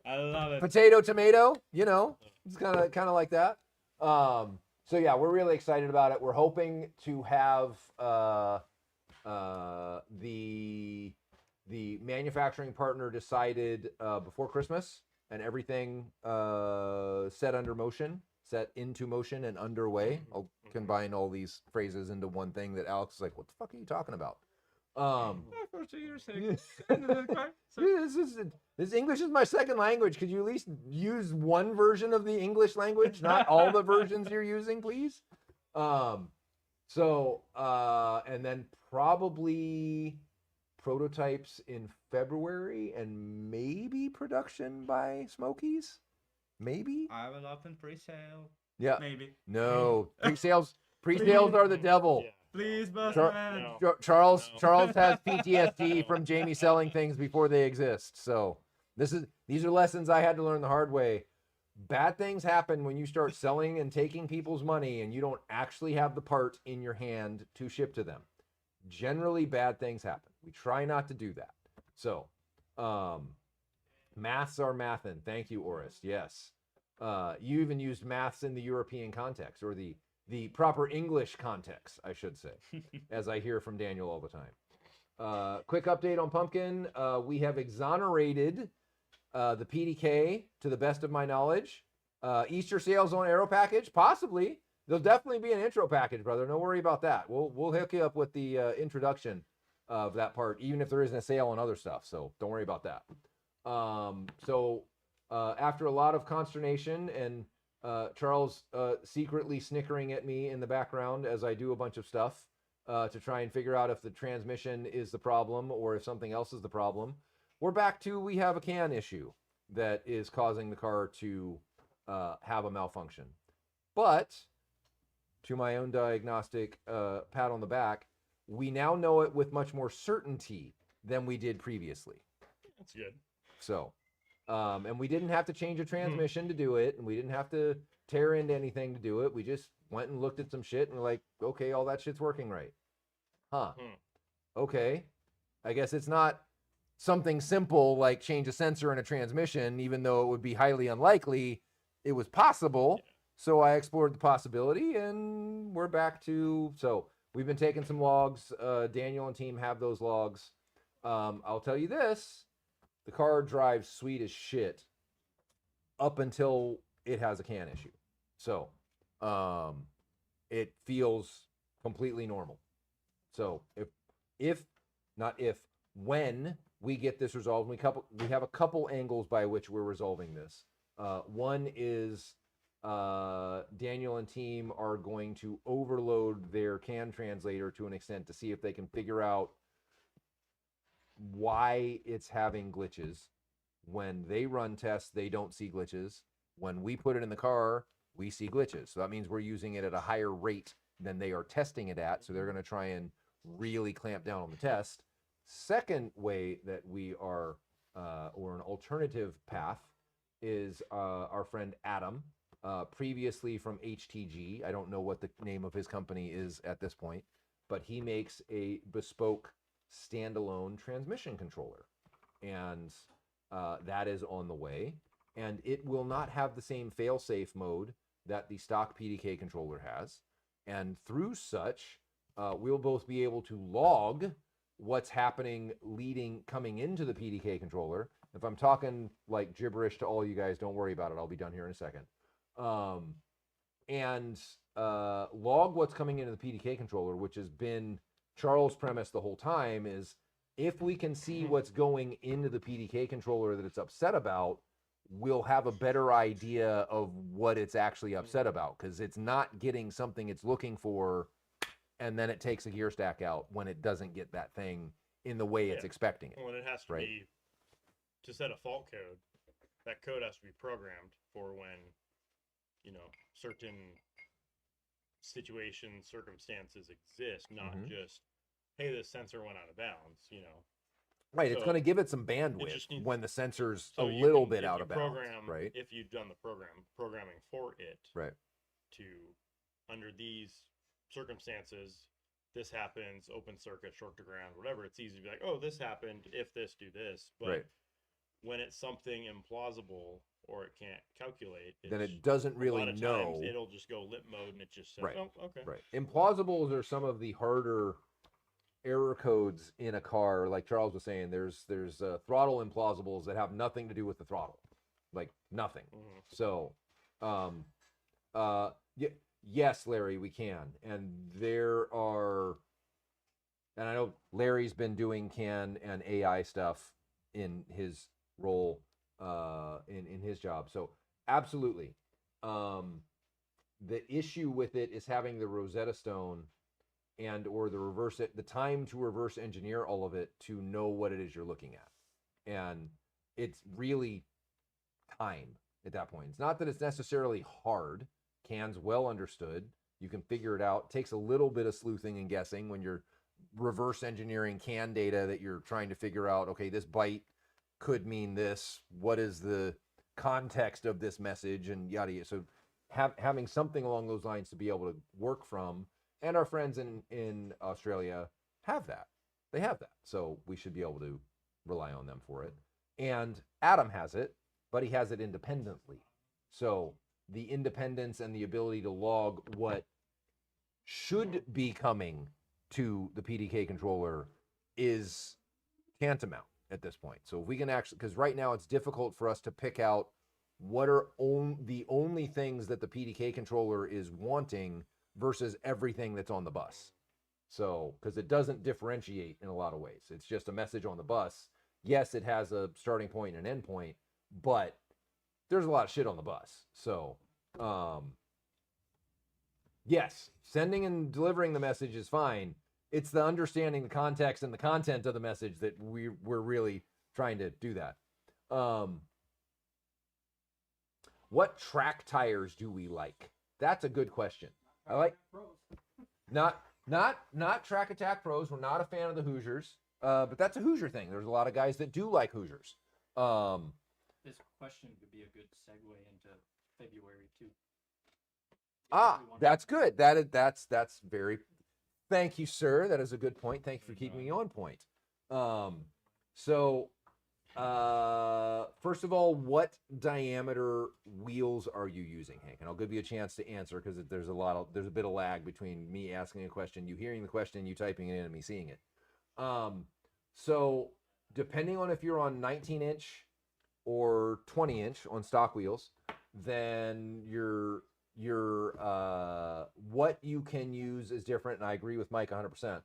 I love it. potato, tomato, you know, it's kind of like that. So yeah, we're really excited about it. We're hoping to have the manufacturing partner decided before Christmas, and everything set into motion and underway. I'll combine all these phrases into one thing that Alex is like, what the fuck are you talking about? For 2 years' sake. This English is my second language. Could you at least use one version of the English language, not all the versions you're using, please? And then probably prototypes in February and maybe production by Smokies. Maybe. I will open pre-sale. Yeah. Maybe. No. Pre-sales are the devil. Yeah. Please, boss Char- man. No. Charles No. Charles has PTSD from Jamie selling things before they exist. So these are lessons I had to learn the hard way. Bad things happen when you start selling and taking people's money and you don't actually have the part in your hand to ship to them. Generally, bad things happen. We try not to do that. So, maths are mathin'. Thank you, Oris. Yes. You even used maths in the European context, or the proper English context, I should say, as I hear from Daniel all the time. Quick update on Pumpkin. We have exonerated the PDK to the best of my knowledge. Easter sales on Aero package, possibly. There'll definitely be an intro package, brother. No worry about that. We'll hook you up with the introduction of that part, even if there isn't a sale on other stuff. So don't worry about that. After a lot of consternation and Charles secretly snickering at me in the background as I do a bunch of stuff to try and figure out if the transmission is the problem or if something else is the problem, we're back to we have a CAN issue that is causing the car to have a malfunction. But to my own diagnostic pat on the back, we now know it with much more certainty than we did previously. That's good. So, and we didn't have to change a transmission to do it, and we didn't have to tear into anything to do it. We just went and looked at some shit and we're like, okay, all that shit's working right. Huh. Okay. I guess it's not something simple like change a sensor in a transmission, even though it would be highly unlikely. It was possible. So I explored the possibility and we're back to, so we've been taking some logs. Daniel and team have those logs. I'll tell you this, the car drives sweet as shit up until it has a CAN issue. So it feels completely normal. So when we get this resolved, we have a couple angles by which we're resolving this. One is Daniel and team are going to overload their CAN translator to an extent to see if they can figure out why it's having glitches. When they run tests, they don't see glitches. When we put it in the car, we see glitches. So that means we're using it at a higher rate than they are testing it at. So they're going to try and really clamp down on the test. Second way that we are, or an alternative path, is our friend Adam, previously from HTG. I don't know what the name of his company is at this point, but he makes a bespoke standalone transmission controller. And that is on the way. And it will not have the same fail-safe mode that the stock PDK controller has. And through such, we'll both be able to log what's happening coming into the PDK controller. If I'm talking like gibberish to all you guys, don't worry about it. I'll be done here in a second. And log what's coming into the PDK controller, which has been Charles' premise the whole time, is if we can see what's going into the PDK controller that it's upset about, we'll have a better idea of what it's actually upset about, because it's not getting something it's looking for, and then it takes a gear stack out when it doesn't get that thing in the way it's expecting it. Well, it has to right? be, to set a fault code, that code has to be programmed for when, certain situations, circumstances exist, not just, hey, this sensor went out of bounds, Right, it's So, going to give it some just bandwidth needs- when the sensor's So a you little can- bit if out you of bounds, program, right? If you've done the programming for it, Right. to, under these circumstances, this happens, open circuit, short to ground, whatever. It's easy to be like, oh, this happened. If this, do this. But Right. when it's something implausible or it can't calculate, Then it's- it doesn't a really lot of know. times it'll just go lit mode and it just says, Right. oh, okay. Right. Implausibles are some of the harder error codes in a car. Like Charles was saying, there's throttle implausibles that have nothing to do with the throttle, like nothing. Mhm. So, yes, Larry, we can, and there are, and I know Larry's been doing CAN and AI stuff in his role, in his job. So absolutely. The issue with it is having the Rosetta Stone and or the time to reverse engineer all of it to know what it is you're looking at. And it's really time at that point. It's not that it's necessarily hard. CAN's well understood. You can figure it out. It takes a little bit of sleuthing and guessing when you're reverse engineering CAN data that you're trying to figure out, okay, this byte could mean this. What is the context of this message and yada yada. So having something along those lines to be able to work from, and our friends in Australia have that. They have that. So we should be able to rely on them for it. And Adam has it, but he has it independently. So the independence and the ability to log what should be coming to the PDK controller is tantamount at this point. So if we can actually, because right now it's difficult for us to pick out what are the only things that the PDK controller is wanting versus everything that's on the bus. So, because it doesn't differentiate in a lot of ways. It's just a message on the bus. Yes, it has a starting point and an end point, but there's a lot of shit on the bus. So, yes, sending and delivering the message is fine. It's the understanding the context and the content of the message that we're really trying to do that. What track tires do we like? That's a good question. I like not Track Attack Pros. We're not a fan of the Hoosiers, but that's a Hoosier thing. There's a lot of guys that do like Hoosiers. This question could be a good segue into February too. That's good. That's very. Thank you, sir. That is a good point. Thank you for keeping me on point. First of all, what diameter wheels are you using, Hank? And I'll give you a chance to answer because there's a bit of lag between me asking a question, you hearing the question, you typing it in, and me seeing it. So depending on if you're on 19-inch or 20-inch on stock wheels, then your what you can use is different. And I agree with Mike 100%.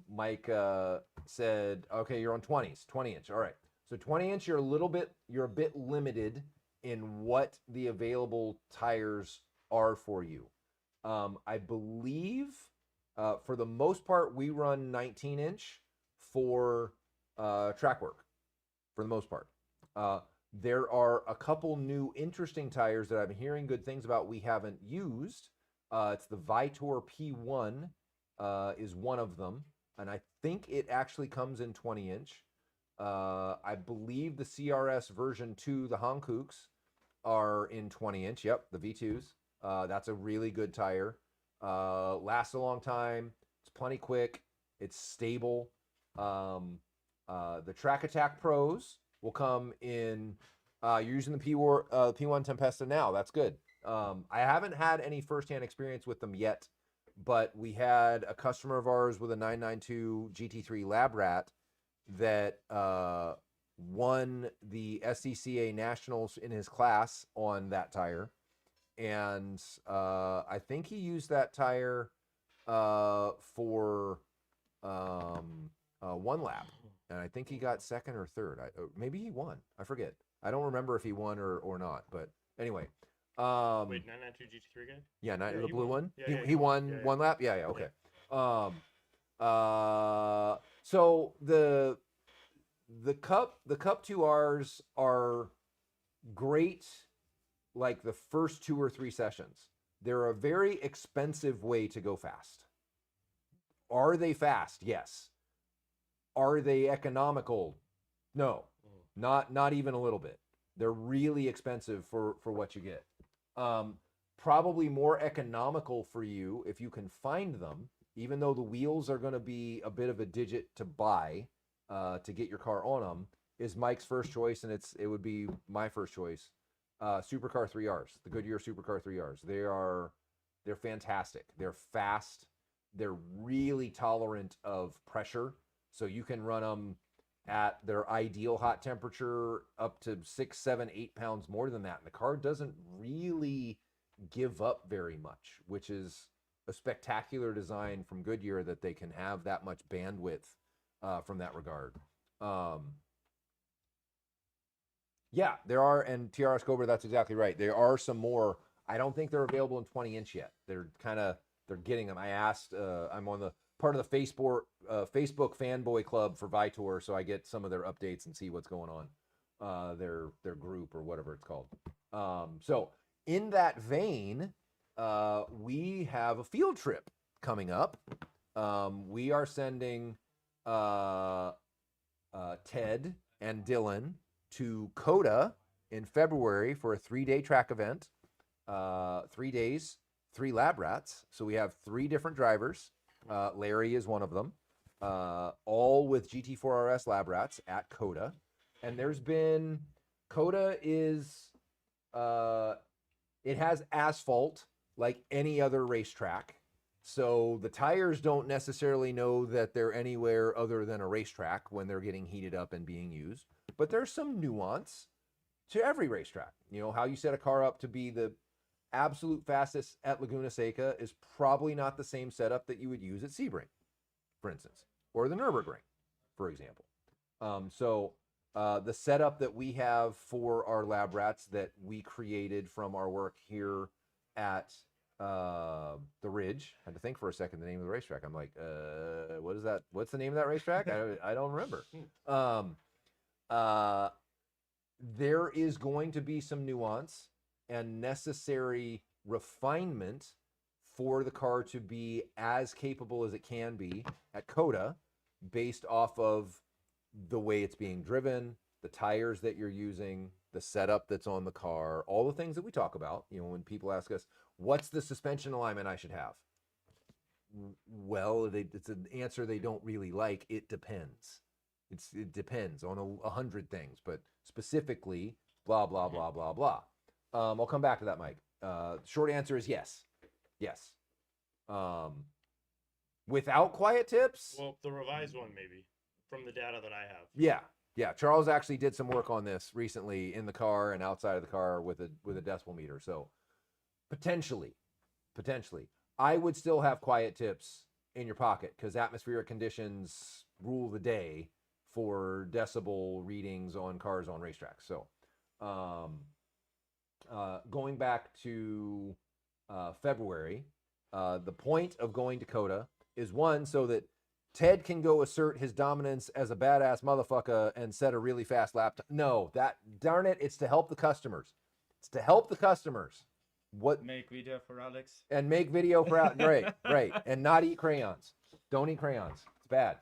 Mike said, okay, you're on 20s, 20-inch. All right. So 20-inch, you're a bit limited in what the available tires are for you. I believe for the most part, we run 19-inch for track work for the most part. There are a couple new interesting tires that I'm hearing good things about we haven't used. It's the Vitor P1 is one of them, and I think it actually comes in 20-inch. I believe the CRS version 2, the Hankooks, are in 20-inch. Yep, the V2s. That's a really good tire. Lasts a long time. It's plenty quick. It's stable. The Track Attack Pros will come in. You're using the P1 Tempesta now. That's good. I haven't had any firsthand experience with them yet, but we had a customer of ours with a 992 GT3 Lab Rat that won the SCCA Nationals in his class on that tire. And I think he used that tire for one lap. And I think he got second or third. Maybe he won. I forget. I don't remember if he won or not. But anyway. Wait, 992 GT3 guy? Yeah, Yeah, the he blue won. one. Yeah, He won Yeah, one lap. Yeah. Okay. So the Cup 2Rs are great. Like the first 2 or 3 sessions, they're a very expensive way to go fast. Are they fast? Yes. Are they economical? No, not even a little bit. They're really expensive for what you get. Probably more economical for you if you can find them even though the wheels are going to be a bit of a digit to buy to get your car on them, is Mike's first choice, and it would be my first choice. Supercar 3Rs, the Goodyear Supercar 3Rs. They're fantastic. They're fast. They're really tolerant of pressure, so you can run them at their ideal hot temperature up to 6, 7, 8 pounds more than that. And the car doesn't really give up very much, which is a spectacular design from Goodyear, that they can have that much bandwidth from that regard. Yeah, there are, and TRS Cobra, that's exactly right. There are some more. I don't think they're available in 20-inch yet. They're getting them. I asked, I'm on the part of the Facebook fanboy club for Vitor, so I get some of their updates and see what's going on, their group or whatever it's called. So in that vein, we have a field trip coming up. We are sending Ted and Dylan to COTA in February for a 3-day track event. 3 days, 3 lab rats. So we have 3 different drivers. Larry is one of them, all with GT4RS lab rats at COTA. And COTA is, it has asphalt like any other racetrack. So the tires don't necessarily know that they're anywhere other than a racetrack when they're getting heated up and being used. But there's some nuance to every racetrack. You know, how you set a car up to be the absolute fastest at Laguna Seca is probably not the same setup that you would use at Sebring, for instance, or the Nürburgring, for example. So the setup that we have for our lab rats that we created from our work here at the Ridge, I had to think for a second the name of the racetrack. I'm like, what is that? What's the name of that racetrack? I don't remember. There is going to be some nuance and necessary refinement for the car to be as capable as it can be at COTA, based off of the way it's being driven, the tires that you're using, the setup that's on the car, all the things that we talk about. You know, when people ask us, what's the suspension alignment I should have? Well, it's an answer they don't really like. It depends. It depends on 100 things, but specifically, blah, blah, blah, blah, blah. I'll come back to that, Mike. Short answer is yes. Yes. Without quiet tips? Well, the revised one, maybe, from the data that I have. Yeah. Yeah. Charles actually did some work on this recently in the car and outside of the car with a decibel meter. So potentially, I would still have quiet tips in your pocket, because atmospheric conditions rule the day for decibel readings on cars on racetracks. So, going back to February, the point of going to COTA is, one, so that Ted can go assert his dominance as a badass motherfucker and set a really fast lap time. No, darn it, it's to help the customers. It's to help the customers. Make video for Alex. And make video for right. And not eat crayons. Don't eat crayons. It's bad.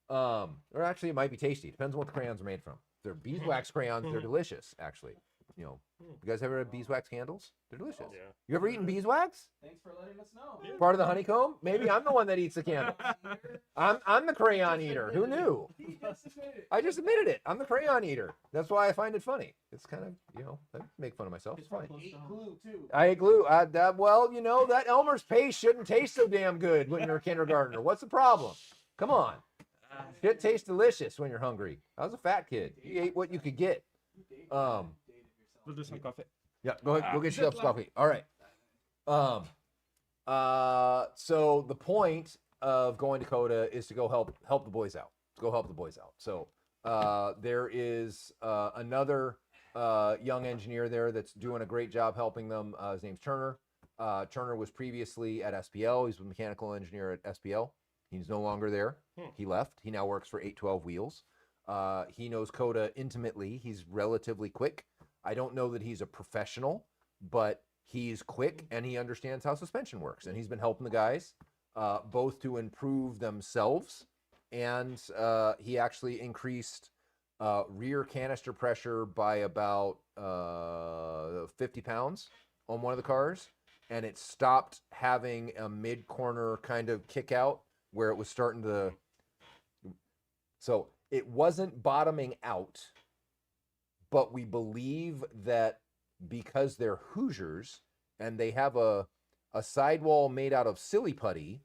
Or actually, it might be tasty. Depends on what the crayons are made from. If they're beeswax crayons, they're delicious, actually. You know, you guys ever had beeswax candles? They're delicious. Yeah. You ever eaten beeswax? Thanks for letting us know. Part of the honeycomb? Maybe I'm the one that eats the candle. I'm the crayon eater. Who knew? I just admitted it. I'm the crayon eater. That's why I find it funny. It's kind of, you know, I make fun of myself. It's fine. Glue too. I ate glue. Well, you know, that Elmer's paste shouldn't taste so damn good when you're a kindergartner. What's the problem? Come on. Shit tastes delicious when you're hungry. I was a fat kid. You ate what you could get. We'll do some coffee. Yeah, go ahead. Go get yourself some coffee. All right. So the point of going to COTA is to go help the boys out. To go help the boys out. So there is another young engineer there that's doing a great job helping them. His name's Turner. Turner was previously at SPL. He's a mechanical engineer at SPL. He's no longer there. He left. He now works for 812 Wheels. He knows COTA intimately. He's relatively quick. I don't know that he's a professional, but he's quick and he understands how suspension works. And he's been helping the guys both to improve themselves, and he actually increased rear canister pressure by about 50 pounds on one of the cars, and it stopped having a mid-corner kind of kick out where it was starting to. So it wasn't bottoming out, but we believe that because they're Hoosiers and they have a sidewall made out of silly putty,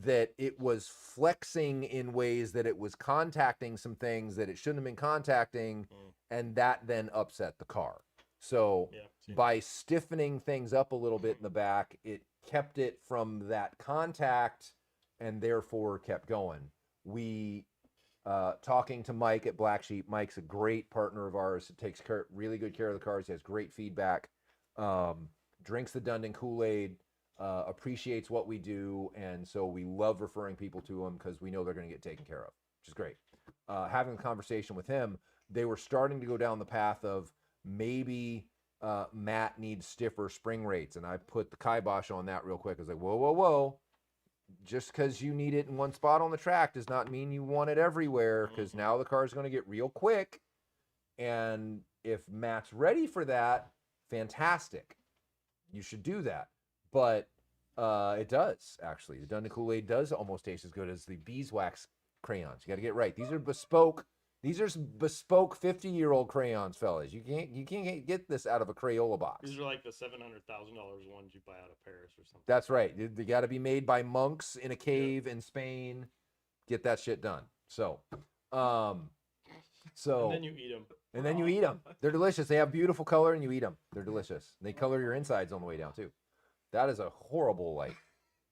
that it was flexing in ways that it was contacting some things that it shouldn't have been contacting, and that then upset the car. So by stiffening things up a little bit in the back, it kept it from that contact and therefore kept going. We talking to Mike at Black Sheep. Mike's a great partner of ours. Takes really good care of the cars. He has great feedback. Drinks the Dundon Kool-Aid. Appreciates what we do, and so we love referring people to him because we know they're going to get taken care of, which is great. Having a conversation with him, they were starting to go down the path of maybe Matt needs stiffer spring rates, and I put the kibosh on that real quick. I was like, whoa, whoa, whoa. Just because you need it in one spot on the track does not mean you want it everywhere, because now the car is going to get real quick. And if Matt's ready for that, fantastic. You should do that. But it does, actually. The Dundon Kool-Aid does almost taste as good as the beeswax crayons. You got to get it right. These are bespoke. These are bespoke 50-year-old crayons, fellas. You can't get this out of a Crayola box. These are like the $700,000 ones you buy out of Paris or something. That's right. They got to be made by monks in a cave in Spain. Get that shit done. So, and then you eat them. And then you eat them. They're delicious. They have beautiful color, and you eat them. They're delicious. They color your insides on the way down too. That is a horrible, like,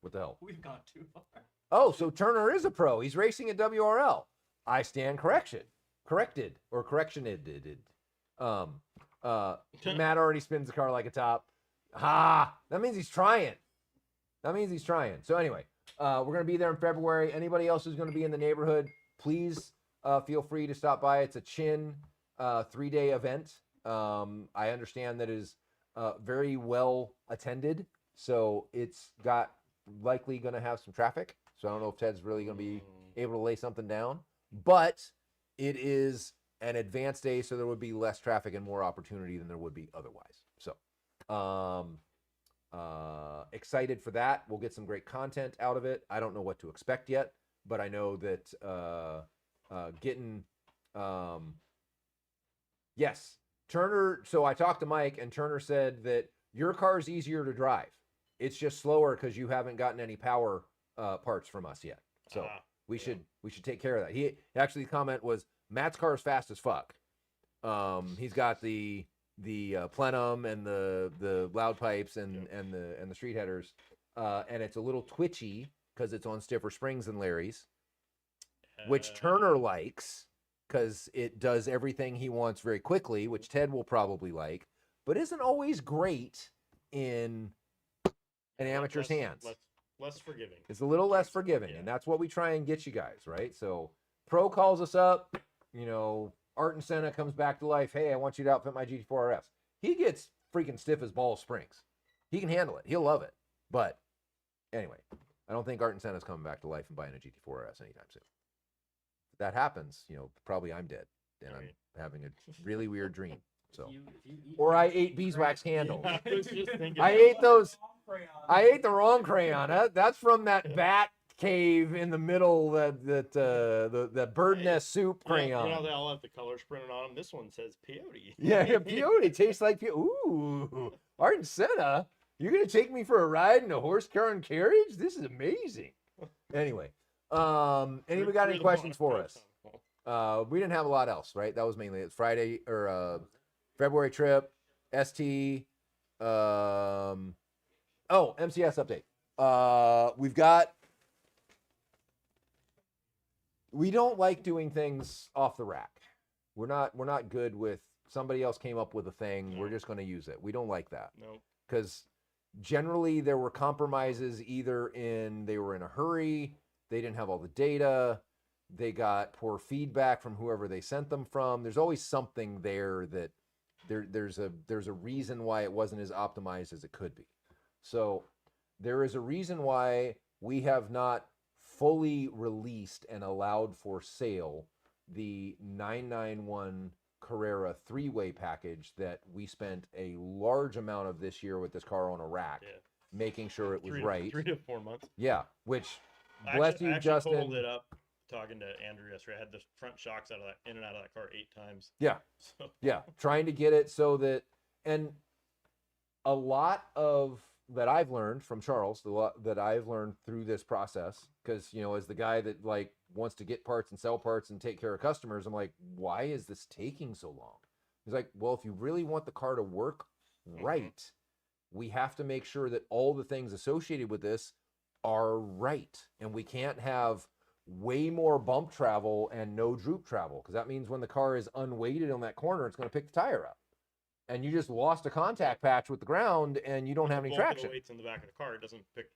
what the hell? We've gone too far. Oh, so Turner is a pro. He's racing at WRL. I stand corrected. Matt already spins the car like a top. That means he's trying. So anyway, we're going to be there in February. Anybody else who's going to be in the neighborhood, please feel free to stop by. It's a Chin 3-day event. I understand that it is very well attended. So it's likely going to have some traffic. So I don't know if Ted's really going to be able to lay something down. But it is an advanced day, so there would be less traffic and more opportunity than there would be otherwise. So excited for that. We'll get some great content out of it. I don't know what to expect yet, but I know that Turner. So I talked to Mike, and Turner said that your car's easier to drive. It's just slower because you haven't gotten any power parts from us yet. So we should take care of that. He actually, the comment was, Matt's car is fast as fuck. He's got the plenum and the loud pipes and the street headers, and it's a little twitchy because it's on stiffer springs than Larry's, which Turner likes because it does everything he wants very quickly, which Ted will probably like, but isn't always great in an amateur's hands. Less forgiving. It's a little less forgiving, and that's what we try and get you guys, right? So Pro calls us up, Art and Senna comes back to life. Hey, I want you to outfit my GT4 RS. He gets freaking stiff as ball springs. He can handle it. He'll love it. But anyway, I don't think Art and Senna's coming back to life and buying a GT4 RS anytime soon. If that happens, probably I'm dead, and I'm having a really weird dream. So, or I ate beeswax candles. I ate those. I ate the wrong crayon. That's from that bat cave in the middle. That bird nest soup crayon. They all have the colors printed on them. This one says peyote. Yeah, peyote tastes like peyote. Ooh, Art and Senna, you're gonna take me for a ride in a horse car and carriage? This is amazing. Anyway, anybody got any questions for us? We didn't have a lot else, right? That was mainly it. Friday or February trip, ST. MCS update. We don't like doing things off the rack. We're not good with somebody else came up with a thing. No. We're just going to use it. We don't like that. No. Because generally there were compromises either they were in a hurry, they didn't have all the data, they got poor feedback from whoever they sent them from. There's always something there that there's a reason why it wasn't as optimized as it could be. So there is a reason why we have not fully released and allowed for sale the 991 Carrera 3-way package that we spent a large amount of this year with this car on a rack, making sure it was right. 3 to 4 months. Yeah, which bless you, I Justin. totaled it up talking to Andrew yesterday. I had the front shocks out of that in and out of that car 8 times. Yeah. So, Yeah, trying to get it so that, and a lot of that I've learned from Charles, the lot that I've learned through this process, because as the guy that like wants to get parts and sell parts and take care of customers, I'm like, why is this taking so long? He's like, well, if you really want the car to work right, we have to make sure that all the things associated with this are right, and we can't have way more bump travel and no droop travel, because that means when the car is unweighted on that corner, it's going to pick the tire up, and you just lost a contact patch with the ground and you don't have any bulk of traction. The weight's in the back of the car. It doesn't pick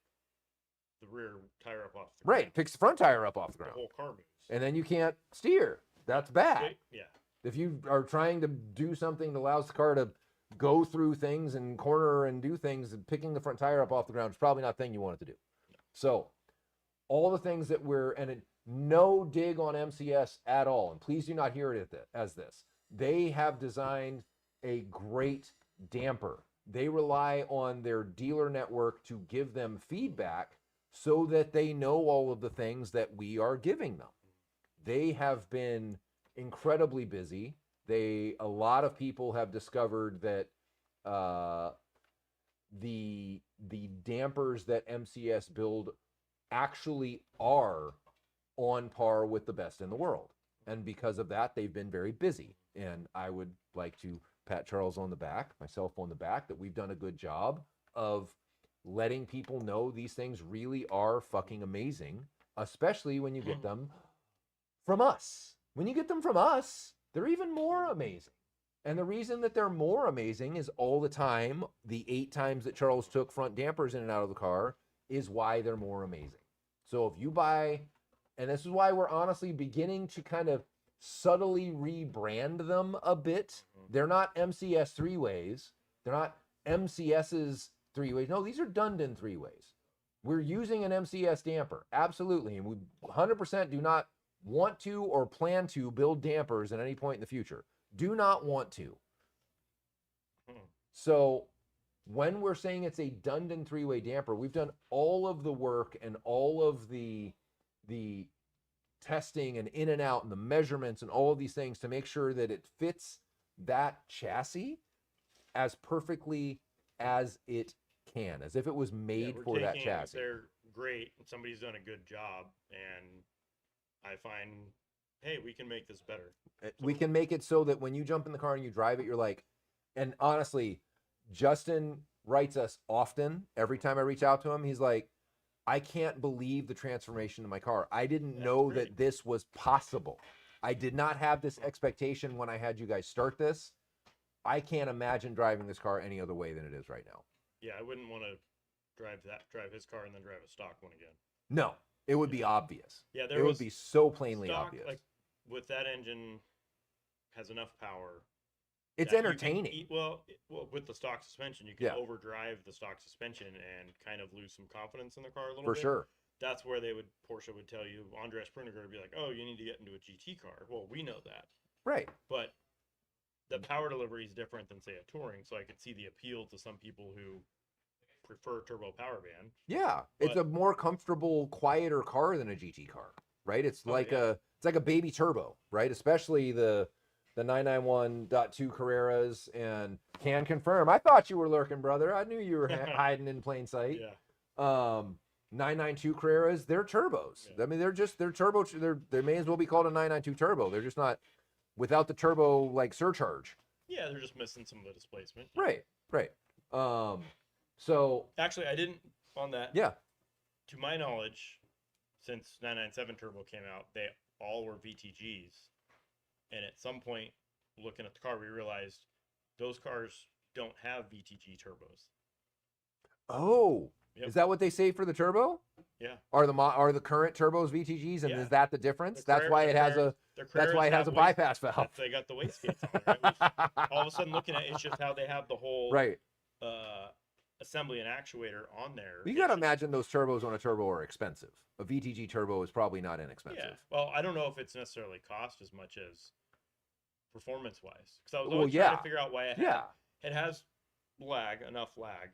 the rear tire up off the Right, ground. picks the front tire up off the The ground, whole car moves. and then you can't steer. That's bad. Yeah. If you are trying to do something that allows the car to go through things and corner and do things, and picking the front tire up off the ground is probably not the thing you want it to do. So all the things that no dig on MCS at all, and please do not hear it as this. They have designed a great damper. They rely on their dealer network to give them feedback so that they know all of the things that we are giving them. They have been incredibly busy. A lot of people have discovered that the dampers that MCS build actually are on par with the best in the world. And because of that, they've been very busy. And I would like to pat Charles on the back, myself on the back, that we've done a good job of letting people know these things really are fucking amazing, especially when you get them from us. When you get them from us, they're even more amazing. And the reason that they're more amazing is all the time, the 8 times that Charles took front dampers in and out of the car is why they're more amazing. So if you buy, and this is why we're honestly beginning to kind of subtly rebrand them a bit. They're not MCS 3-ways. They're not MCS's 3-ways. No, these are Dundon 3-ways. We're using an MCS damper, absolutely. And we 100% do not want to or plan to build dampers at any point in the future. Do not want to. So when we're saying it's a Dundon 3-way damper, we've done all of the work and all of the testing and in and out and the measurements and all of these things to make sure that it fits that chassis as perfectly as it can, as if it was made for that chassis. They're great, and somebody's done a good job, and I find, hey, we can make this better. We can make it so that when you jump in the car and you drive it, you're like, and honestly, Justin writes us often. Every time I reach out to him, he's like, I can't believe the transformation in my car. I didn't know that this was possible. I did not have this expectation when I had you guys start this. I can't imagine driving this car any other way than it is right now. Yeah, I wouldn't want to drive his car and then drive a stock one again. No, it would be obvious. Yeah, it would be so plainly stock, obvious. Like, with that engine, has enough power. It's entertaining. With the stock suspension, you can overdrive the stock suspension and kind of lose some confidence in the car a little bit. For sure. That's where Porsche would tell you, Andreas Prunegar would be like, oh, you need to get into a GT car. Well, we know that. Right. But the power delivery is different than, say, a touring, so I could see the appeal to some people who prefer turbo power band. Yeah, it's a more comfortable, quieter car than a GT car, right? It's like a baby turbo, right? Especially the 991.2 Carreras, and can confirm. I thought you were lurking, brother. I knew you were hiding in plain sight. Yeah. 992 Carreras, they're turbos. Yeah. I mean, they're turbo. They may as well be called a 992 turbo. They're just not without the turbo like surcharge. Yeah, they're just missing some of the displacement. Right. So actually, I didn't on that. Yeah. To my knowledge, since 997 turbo came out, they all were VTGs. And at some point, looking at the car, we realized those cars don't have VTG turbos. Oh, Is that what they say for the turbo? Yeah. Are the current turbos VTGs, and is that the difference? That's why it has a bypass valve. They got the wastegates on it. Right? All of a sudden, looking at it's just how they have the whole assembly and actuator on there. You got to imagine those turbos on a turbo are expensive. A VTG turbo is probably not inexpensive. Yeah. Well, I don't know if it's necessarily cost as much as performance-wise, because I was always trying to figure out why it has lag, enough lag,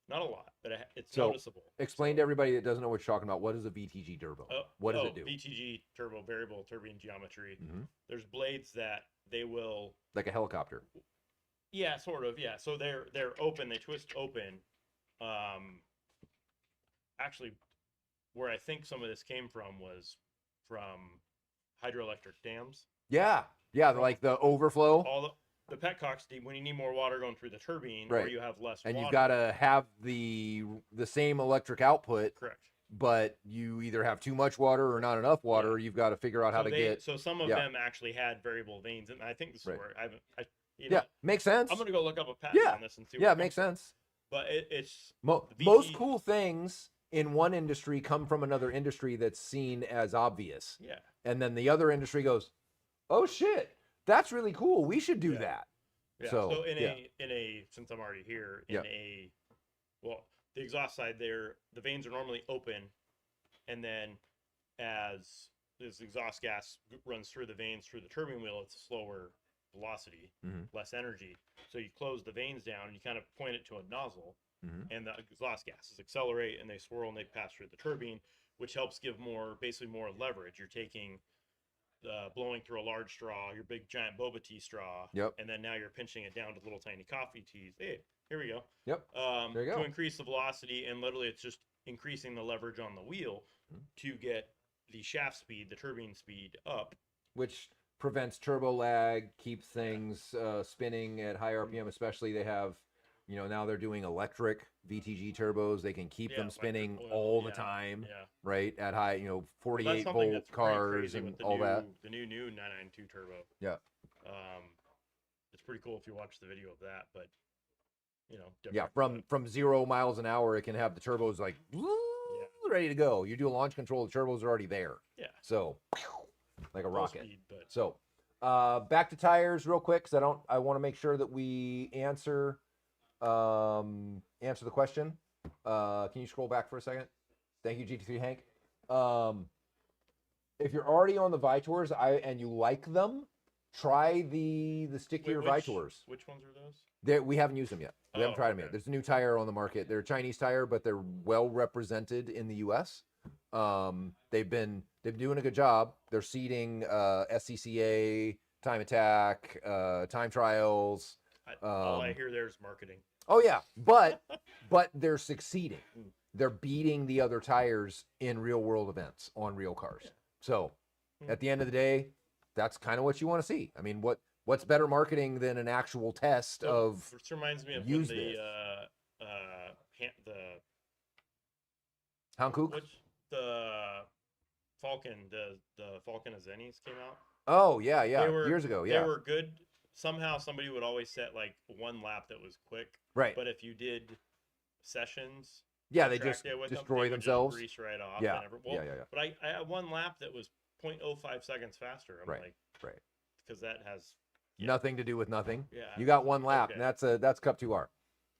Not a lot, but it's So, noticeable. Explain to everybody that doesn't know what you're talking about. What is a VTG turbo? What does it do? VTG turbo, variable turbine geometry. Mhm. There's blades that they will. Like a helicopter. Yeah, sort of. Yeah, so they're open. They twist open. Actually, where I think some of this came from was from hydroelectric dams. Yeah. Yeah, like the overflow. All the petcocks, when you need more water going through the turbine, or Right. you have less And water. you've got to have the same electric output, Correct. but you either have too much water or not enough water. Yeah. Or you've got to figure out how to get. So some of yeah. them actually had variable vanes, and I think this is Right. where you Yeah, know, makes sense. I'm gonna go look up a patent Yeah. on this and see. Yeah, where it makes sense. But it's Most VT cool things in one industry come from another industry that's seen as obvious. yeah. And then the other industry goes, "Oh shit, that's really cool. We should do Yeah. that." Yeah. So, So, yeah. in a since I'm already here Yeah. the exhaust side there, the vanes are normally open, and then as this exhaust gas runs through the vanes through the turbine wheel, it's a slower velocity, Mhm. less energy. So you close the vanes down and you kind of point it to a nozzle, Mhm. and the exhaust gases accelerate and they swirl and they pass through the turbine, which helps give basically more leverage. You're taking blowing through a large straw, your big giant boba tea straw, Yep. and then now you're pinching it down to little tiny coffee teas. Hey, here we go. Yep. There you To go. increase the velocity, and literally it's just increasing the leverage on the wheel Mhm. to get the shaft speed, the turbine speed up. Which prevents turbo lag, keeps things spinning at high RPM. Especially they have, now they're doing electric VTG turbos. They can keep Yeah, them electric spinning oil, all the yeah, time, Yeah. right? At high, Well, that's 48 something volt that's pretty cars crazy and with all that. the new 992 turbo. Yeah. It's pretty cool if you watch the video of that, but Yeah, different, from 0 miles an hour, it can have the turbos like ready to go. You do a launch control, the turbos are already there. yeah, So, like a low rocket. speed, but So, back to tires real quick because I want to make sure that we answer the question. Can you scroll back for a second? Thank you, GT3 Hank. If you're already on the Vitors and you like them, try the stickier Vitors. Which ones are those? We haven't used them yet. We haven't Oh, tried them yet. okay. There's a new tire on the market. They're a Chinese tire, but they're well represented in the U.S. They've been doing a good job. They're seeding SCCA, Time Attack, time trials. All I hear there is marketing. Oh yeah, but they're succeeding. They're beating the other tires in real world events on real cars. Yeah. So at the end of the day, that's kind of what you want to see. I mean, what's better marketing than an actual test of This reminds me of when use the Hankook? the Falcon, the Falcon Azenis came out. Oh yeah, They were- years ago, yeah, They were good. Somehow somebody would always set like one lap that was quick, right, but if you did sessions, yeah, they track just day with them, destroy they would just themselves. grease right off. Yeah, yeah. But I had one lap that was 0.05 seconds faster. I'm Right, like, right. because that has yeah. Nothing to do with nothing. Yeah. You got one lap, Okay. and that's Cup 2R.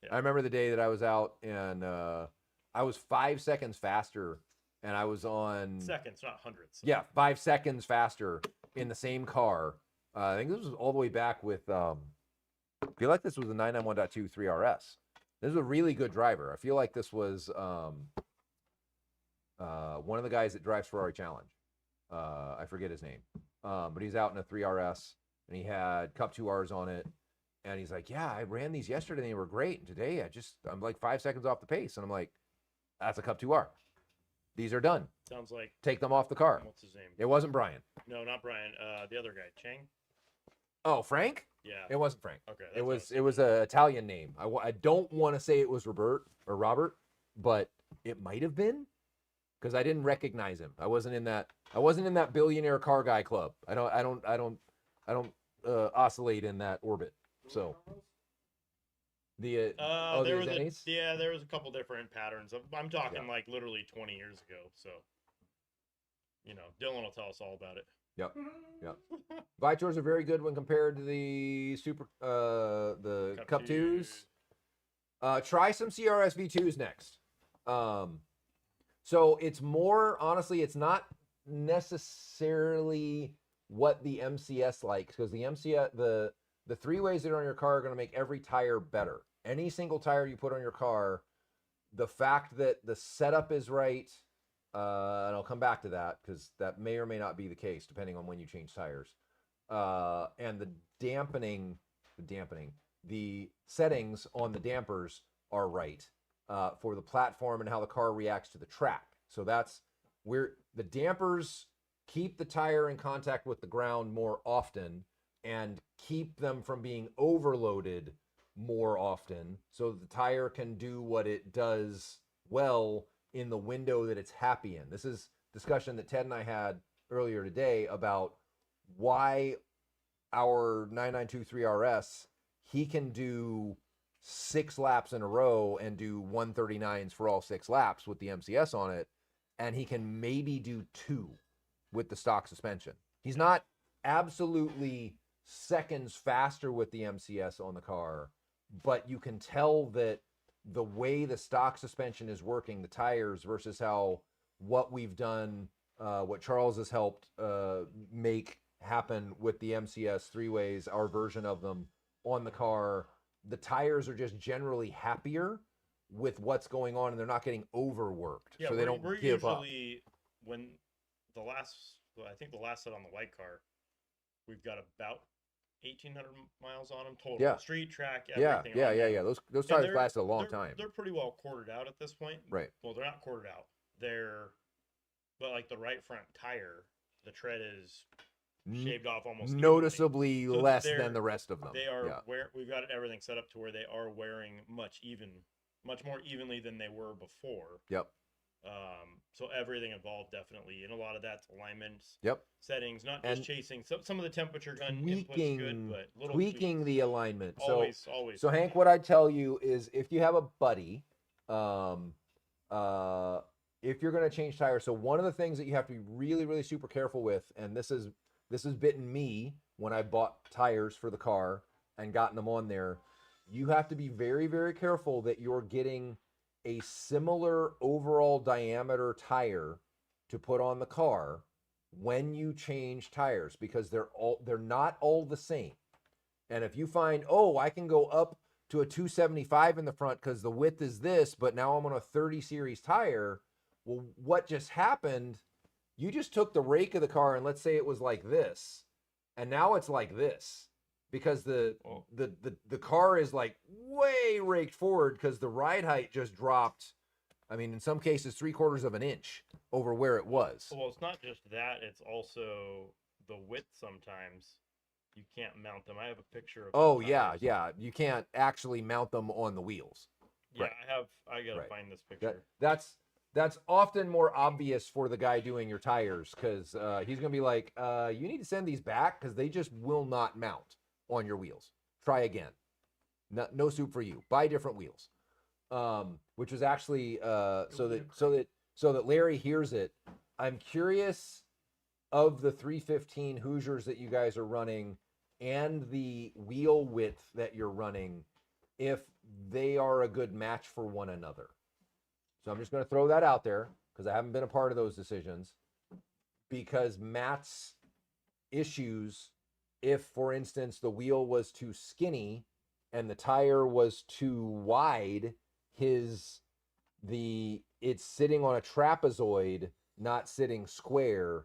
Yeah. I remember the day that I was out and I was 5 seconds faster, and I was on seconds, not hundreds. Yeah, 5 seconds faster in the same car. I think this was all the way back with. I feel like this was a 991.2 3RS. This was a really good driver. I feel like this was one of the guys that drives Ferrari Challenge. I forget his name, but he's out in a 3RS and he had Cup 2Rs on it. And he's like, yeah, I ran these yesterday and they were great. And today I'm like 5 seconds off the pace. And I'm like, that's a Cup 2R. These are done. Sounds like Take them off the car. what's his name? It wasn't Brian. No, not Brian. The other guy, Chang. Oh, Frank? Yeah. It wasn't Frank. Okay. It was an Italian name. I don't want to say it was Robert, but it might have been because I didn't recognize him. I wasn't in that billionaire car guy club. I don't oscillate in that orbit. So the there was Zennies? there was a couple different patterns. I'm talking Yeah. like literally 20 years ago. So, Dylan will tell us all about it. Yep. Vitors are very good when compared to the the Cup 2s. Try some CRS V2s next. So it's more, honestly, it's not necessarily what the MCS likes, because the MCS, the three ways that are on your car are going to make every tire better. Any single tire you put on your car the fact that the setup is right, and I'll come back to that because that may or may not be the case depending on when you change tires, and the settings on the dampers are right for the platform and how the car reacts to the track. So that's where the dampers keep the tire in contact with the ground more often and keep them from being overloaded more often so that the tire can do what it does well in the window that it's happy in. This is discussion that Ted and I had earlier today about why our 9923 RS, he can do 6 laps in a row and do 139s for all 6 laps with the MCS on it, and he can maybe do 2 with the stock suspension. He's not absolutely seconds faster with the MCS on the car, but you can tell that the way the stock suspension is working, the tires versus how what we've done, what Charles has helped make happen with the MCS 3-ways, our version of them on the car, the tires are just generally happier with what's going on and they're not getting overworked. Yeah, so they don't we're give up. usually, when I think the last set on the white car, we've got about 1,800 miles on them total. Yeah. Street, track, Yeah, everything. on them. Those And tires lasted a long time. They're pretty well quartered out at this point. Right. Well, they're not quartered out. But like the right front tire, the tread is shaved off almost Noticeably evenly. So less than the rest of them. They are Yeah. we've got everything set up to where they are wearing much more evenly than they were before. Yep. So everything involved definitely, and a lot of that's alignments, Yep. settings, not And just chasing. Some of the temperature gun input's good, but little tweaking tweaks. the alignment. Always. So Hank, what I tell you is if you have a buddy, if you're going to change tires, so one of the things that you have to be really, really super careful with, and this has bitten me when I bought tires for the car and gotten them on there, you have to be very, very careful that you're getting a similar overall diameter tire to put on the car when you change tires, because they're not all the same. And if you find, I can go up to a 275 in the front because the width is this, but now I'm on a 30 series tire. Well, what just happened? You just took the rake of the car and let's say it was like this, and now it's like this because the car is like way raked forward because the ride height just dropped. I mean, in some cases, 3/4 of an inch over where it was. Well, it's not just that; it's also the width. Sometimes you can't mount them. I have a picture of. Oh yeah. You can't actually mount them on the wheels. Yeah, Right. I gotta Right. find this picture. That's often more obvious for the guy doing your tires because he's gonna be like, you need to send these back because they just will not mount on your wheels. Try again. No soup for you. Buy different wheels. Which is actually so that Larry hears it. I'm curious of the 315 Hoosiers that you guys are running and the wheel width that you're running, if they are a good match for one another. So I'm just going to throw that out there because I haven't been a part of those decisions. Because Matt's issues, if for instance the wheel was too skinny and the tire was too wide, it's sitting on a trapezoid, not sitting square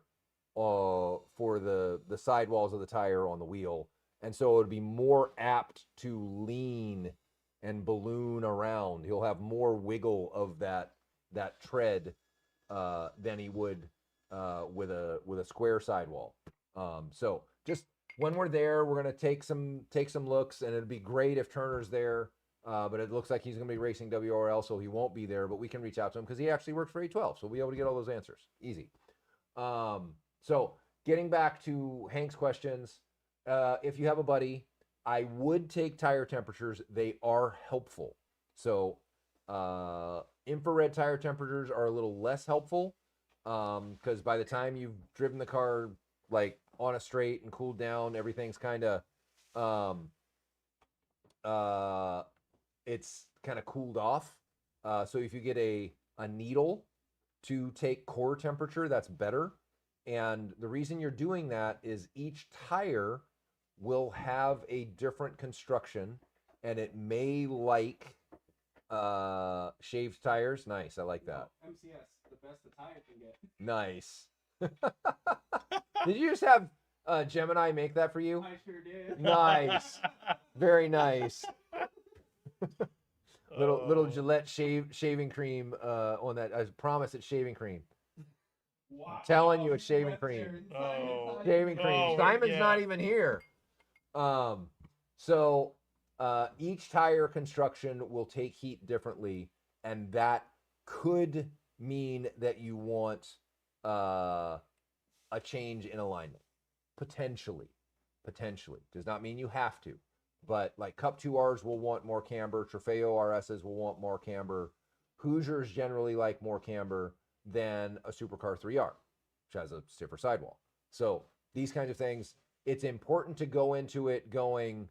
for the sidewalls of the tire on the wheel. And so it would be more apt to lean and balloon around. He'll have more wiggle of that tread than he would with a square sidewall. So just when we're there, we're gonna take some looks, and it'd be great if Turner's there. But it looks like he's gonna be racing WRL, so he won't be there. But we can reach out to him because he actually works for 812, so we'll be able to get all those answers easy. So getting back to Hank's questions, if you have a buddy, I would take tire temperatures. They are helpful. So infrared tire temperatures are a little less helpful because by the time you've driven the car like on a straight and cooled down, everything's kind of it's kind of cooled off. So if you get a needle to take core temperature, that's better. And the reason you're doing that is each tire will have a different construction, and it may like Shaved tires, nice. I like that. MCS, the best the tire can get. Nice. Did you just have Gemini make that for you? I sure did. Nice. Very nice. Little Oh. Gillette shaving cream on that. I promise it's shaving cream. Wow. telling you it's You shaving went cream. there and Oh. Simon's Shaving not cream. Oh, Simon's yeah. not even here. So each tire construction will take heat differently, and that could mean that you want a change in alignment. Potentially. Does not mean you have to. But like Cup 2Rs will want more camber. Trofeo RSs will want more camber. Hoosiers generally like more camber than a Supercar 3R, which has a stiffer sidewall. So these kinds of things, it's important to go into it going,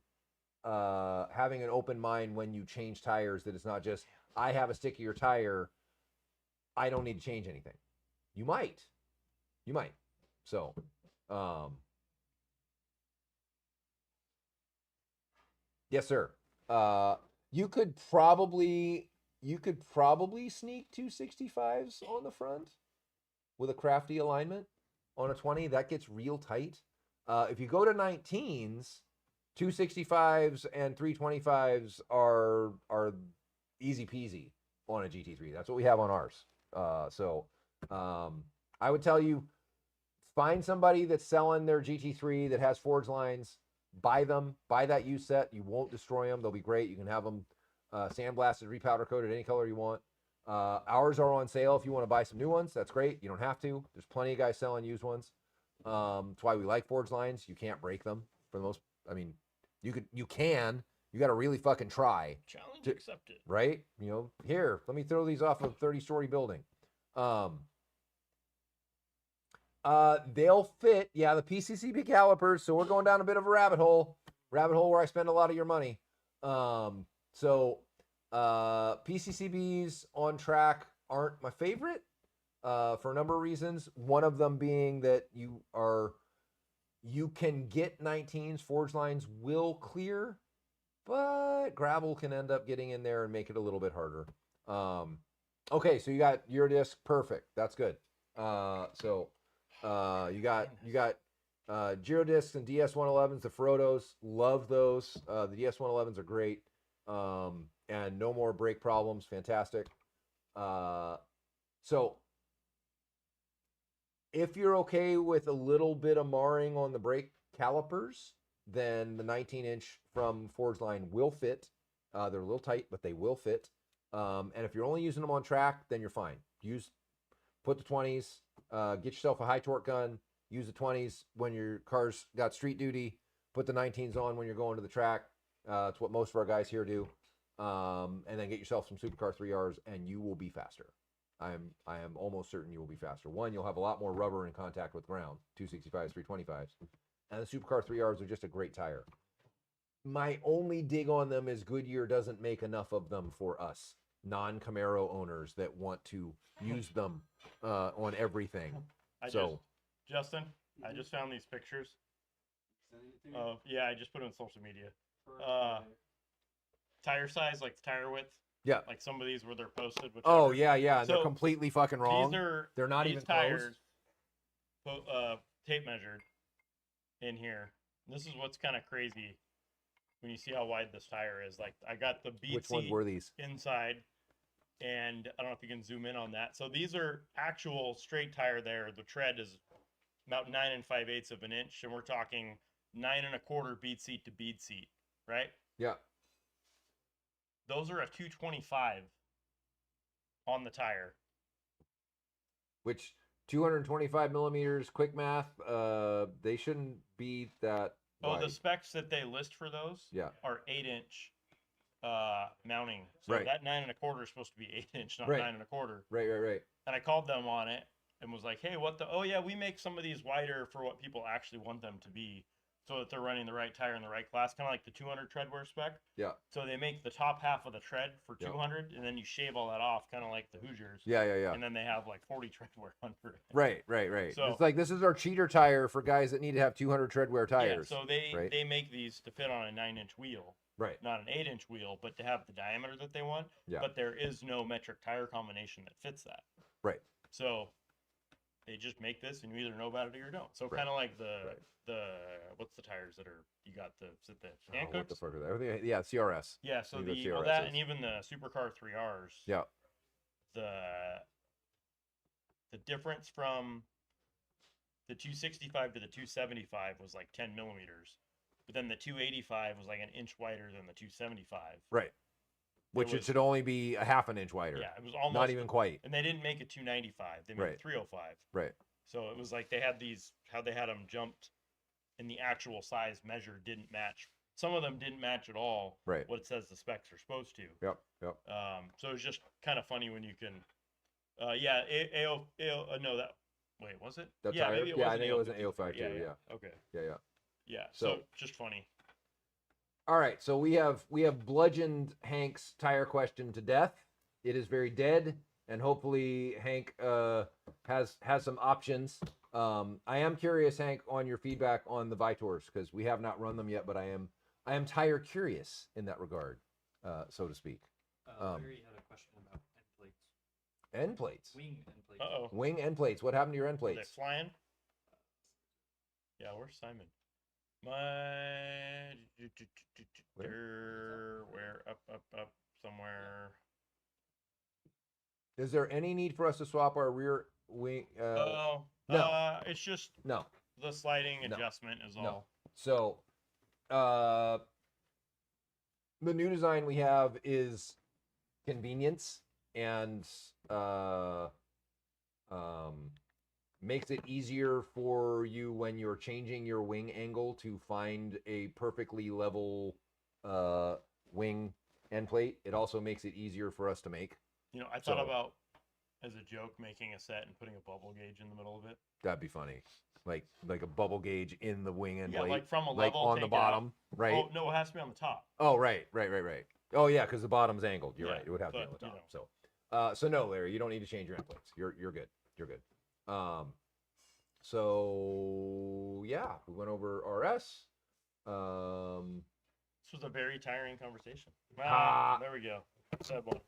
having an open mind when you change tires, that it's not just, I have a stickier tire, I don't need to change anything. You might. So, yes, sir. You could probably sneak 265s on the front with a crafty alignment on a 20. That gets real tight. If you go to 19s, 265s and 325s are easy peasy on a GT3. That's what we have on ours. I would tell you, find somebody that's selling their GT3 that has forge lines. Buy them. Buy that used set. You won't destroy them. They'll be great. You can have them sandblasted, repowder coated, any color you want. Ours are on sale if you want to buy some new ones. That's great. You don't have to. There's plenty of guys selling used ones. That's why we like forge lines. You can't break them for the most. I mean, you can. You got to really fucking try. Challenge accepted. Right? You know, here, let me throw these off a 30-story building. They'll fit, yeah, the PCCB calipers. So we're going down a bit of a rabbit hole where I spend a lot of your money. PCCBs on track aren't my favorite for a number of reasons. One of them being that you can get 19s, forge lines will clear, but gravel can end up getting in there and make it a little bit harder. Okay, so you got Eurodisc, perfect. That's good. You got Girodiscs and DS111s, the Frodos, love those. The DS111s are great. And no more brake problems, fantastic. So if you're okay with a little bit of marring on the brake calipers, then the 19-inch from Forge Line will fit. They're a little tight, but they will fit. And if you're only using them on track, then you're fine. Put the 20s, get yourself a high torque gun, use the 20s when your car's got street duty, put the 19s on when you're going to the track. It's what most of our guys here do. And then get yourself some Supercar 3Rs and you will be faster. I am almost certain you will be faster. One, you'll have a lot more rubber in contact with ground, 265s, 325s. And the Supercar 3Rs are just a great tire. My only dig on them is Goodyear doesn't make enough of them for us non-Camaro owners that want to use them on everything. Justin, I just found these pictures. Yeah, I just put them on social media. Tire size, like the tire width. Yeah. Like some of these where they're posted. Oh yeah. And So, they're completely fucking wrong. They're not these even tires, close. tape measured in here. This is what's kind of crazy when you see how wide this tire is. Like I got the BC Which ones were these? inside, and I don't know if you can zoom in on that. So these are actual straight tire there. The tread is about 9 5/8 of an inch, and we're talking 9 1/4 bead seat to bead seat, right? Yeah. Those are a 225 on the tire. Which 225 millimeters, quick math, they shouldn't be that Oh, wide. the specs that they list for those Yeah. are 8-inch mounting. So Right. that 9 1/4 is supposed to be 8-inch, not Right. 9 1/4. Right. And I called them on it and was like, hey, oh yeah, we make some of these wider for what people actually want them to be, so that they're running the right tire in the right class, kind of like the 200 treadwear spec. Yeah. So they make the top half of the tread for Yeah. 200, and then you shave all that off, kind of like the Hoosiers. Yeah. And then they have like 40 treadwear under it. Right. So- It's like, this is our cheater tire for guys that need to have 200 treadwear Yeah, tires. so they right? they make these to fit on a 9-inch wheel. Right. not an 8-inch wheel, but to have the diameter that they want. Yeah. But there is no metric tire combination that fits that. Right. So they just make this, and you either know about it or you don't. So Right. kind of like the Right. what's the tires that are you got the is it the Oh, what the Hancocks? fuck are they? Yeah, CRS. Yeah. So Either the well, that CRSs. and even the supercar 3Rs. Yeah. The difference from the 265 to the 275 was like 10 millimeters, but then the 285 was like an inch wider than the 275. Right. Which it was- should only be a half an inch wider. Yeah, it was almost Not even quite. And they didn't make a 295; they made Right. a 305. Right. So it was like they had these how they had them jumped, and the actual size measure didn't match. Some of them didn't match at all. Right. What it says the specs are supposed to. Yep. Yep. So it's just kind of funny when you can. No, that. Wait, was it? That yeah, tire? maybe it Yeah, was I an think it was an AO52. AO5 too, yeah. Okay. Yeah. Yeah. So- So just funny. All right, so we have bludgeoned Hank's tire question to death. It is very dead, and hopefully Hank has some options. I am curious, Hank, on your feedback on the Vitors because we have not run them yet, but I am tire curious in that regard, so to speak. Larry had a question about end plates, End plates, wing end plates. Uh oh. wing end plates. What happened to your end Are they plates? flying? Yeah, where's Simon? My where up somewhere. Is there any need for us to swap our rear wing? No. It's just No. the sliding No. adjustment is all. No. So, the new design we have is convenience and makes it easier for you when you're changing your wing angle to find a perfectly level wing end plate. It also makes it easier for us to make. You know, I thought So- about as a joke making a set and putting a bubble gauge in the middle of it. That'd be funny, like a bubble gauge in the wing end Yeah, plate, like from a like level on the take it out. bottom, right? Oh no, it has to be on the top. Oh, right. Oh, yeah, because the bottom's angled. You're Yeah, right. It would have to be on but, the you top. So no, Larry, you don't need to change your end plates. You're good. You're good. So yeah, we went over RS. This was a very tiring conversation. Ah. There we go. Said one.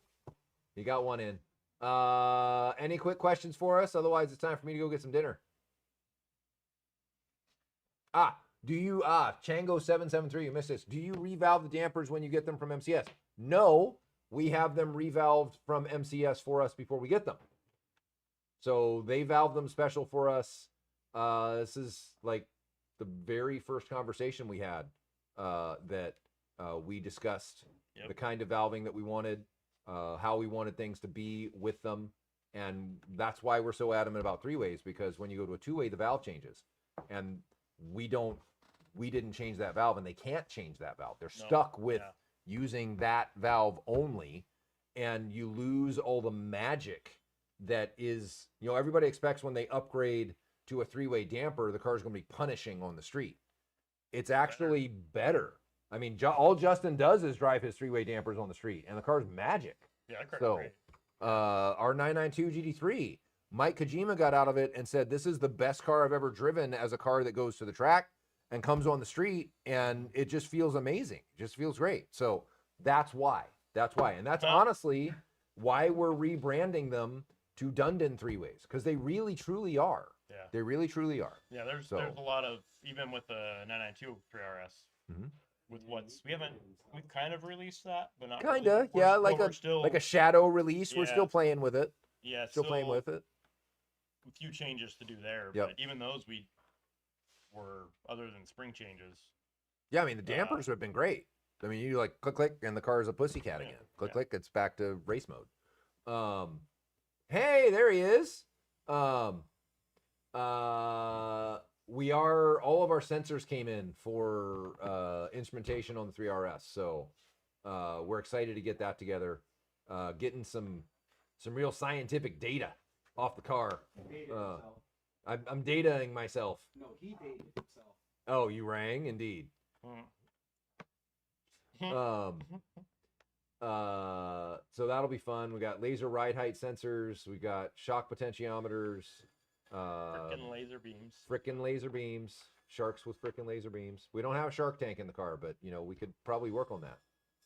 You got one in. Any quick questions for us? Otherwise, it's time for me to go get some dinner. Chango773, you missed this. Do you revalve the dampers when you get them from MCS? No, we have them revalved from MCS for us before we get them. So they valve them special for us. This is like the very first conversation we had that we discussed Yep. the kind of valving that we wanted, how we wanted things to be with them. And that's why we're so adamant about three-ways, because when you go to a two-way, the valve changes. And we didn't change that valve, and they can't change that valve. They're No, stuck with yeah. using that valve only, and you lose all the magic that is, everybody expects when they upgrade to a three-way damper, the car's going to be punishing on the street. It's actually better. I mean, all Justin does is drive his three-way dampers on the street, and the car's magic. Yeah, that car's So, great. our 992 GT3, Mike Kojima got out of it and said, this is the best car I've ever driven as a car that goes to the track and comes on the street, and it just feels amazing. It just feels great. So that's why. And that's honestly why we're rebranding them to Dundon three-ways, because they really, truly are. Yeah. They really, truly are. Yeah, there's So- a lot of, even with the 992 3RS, Mhm. with we've kind of released that, but not Kinda, really. yeah, We're still, like a shadow release. We're Yeah. still playing with it. yeah, Still playing with it. a few changes to do there, Yep. but even those we were, other than spring changes. Yeah, I mean, the dampers have been great. I mean, you like click, click, and the car is a pussycat Yeah, again. Click, yeah. click, it's back to race mode. Hey, there he is. All of our sensors came in for instrumentation on the 3RS, so we're excited to get that together. Getting some real scientific data off the car. Dated himself. I'm dataing myself. No, he dated himself. Oh, you rang? Indeed. Hmm. So that'll be fun. We got laser ride height sensors. We got shock potentiometers. Frickin' laser beams. Frickin' laser beams. Sharks with freaking laser beams. We don't have a shark tank in the car, but you know we could probably work on that.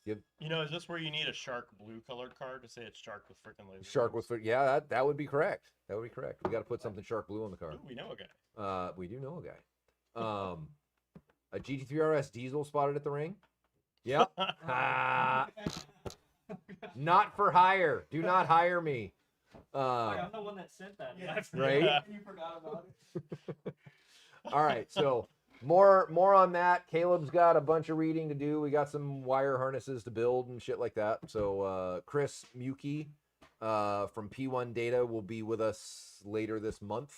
You know, is this where you need a shark blue colored card to say it's shark with freaking laser? Shark with yeah, that would be correct. That would be correct. We got to put something shark blue on the car. Ooh, we know a guy. We do know a guy. A GT3 RS diesel spotted at the ring. Yep. Not for hire. Do not hire me. I'm the one that sent that. Yeah. Right? Yeah. You forgot about it. All right, so more on that. Caleb's got a bunch of reading to do. We got some wire harnesses to build and shit like that. So Chris Muki from P1 Data will be with us later this month.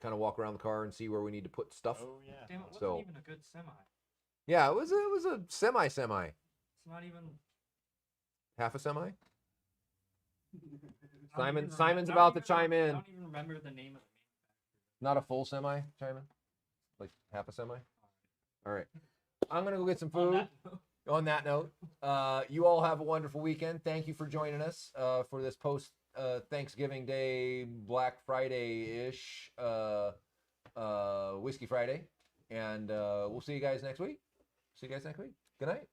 Kind of walk around the car and see where we need to put stuff. Oh yeah. Damn, it wasn't So- even a good semi. Yeah, it was a semi. It's not even. Half a semi. I don't even remem- Simon's I don't about to even chime I in. don't even remember the name of the Not a full semi, chime in. Like half a semi. All right. I'm gonna go get some food. On that note, you all have a wonderful weekend. Thank you for joining us for this post Thanksgiving Day, Black Friday ish, Whiskey Friday, and we'll see you guys next week. See you guys next week. Good night.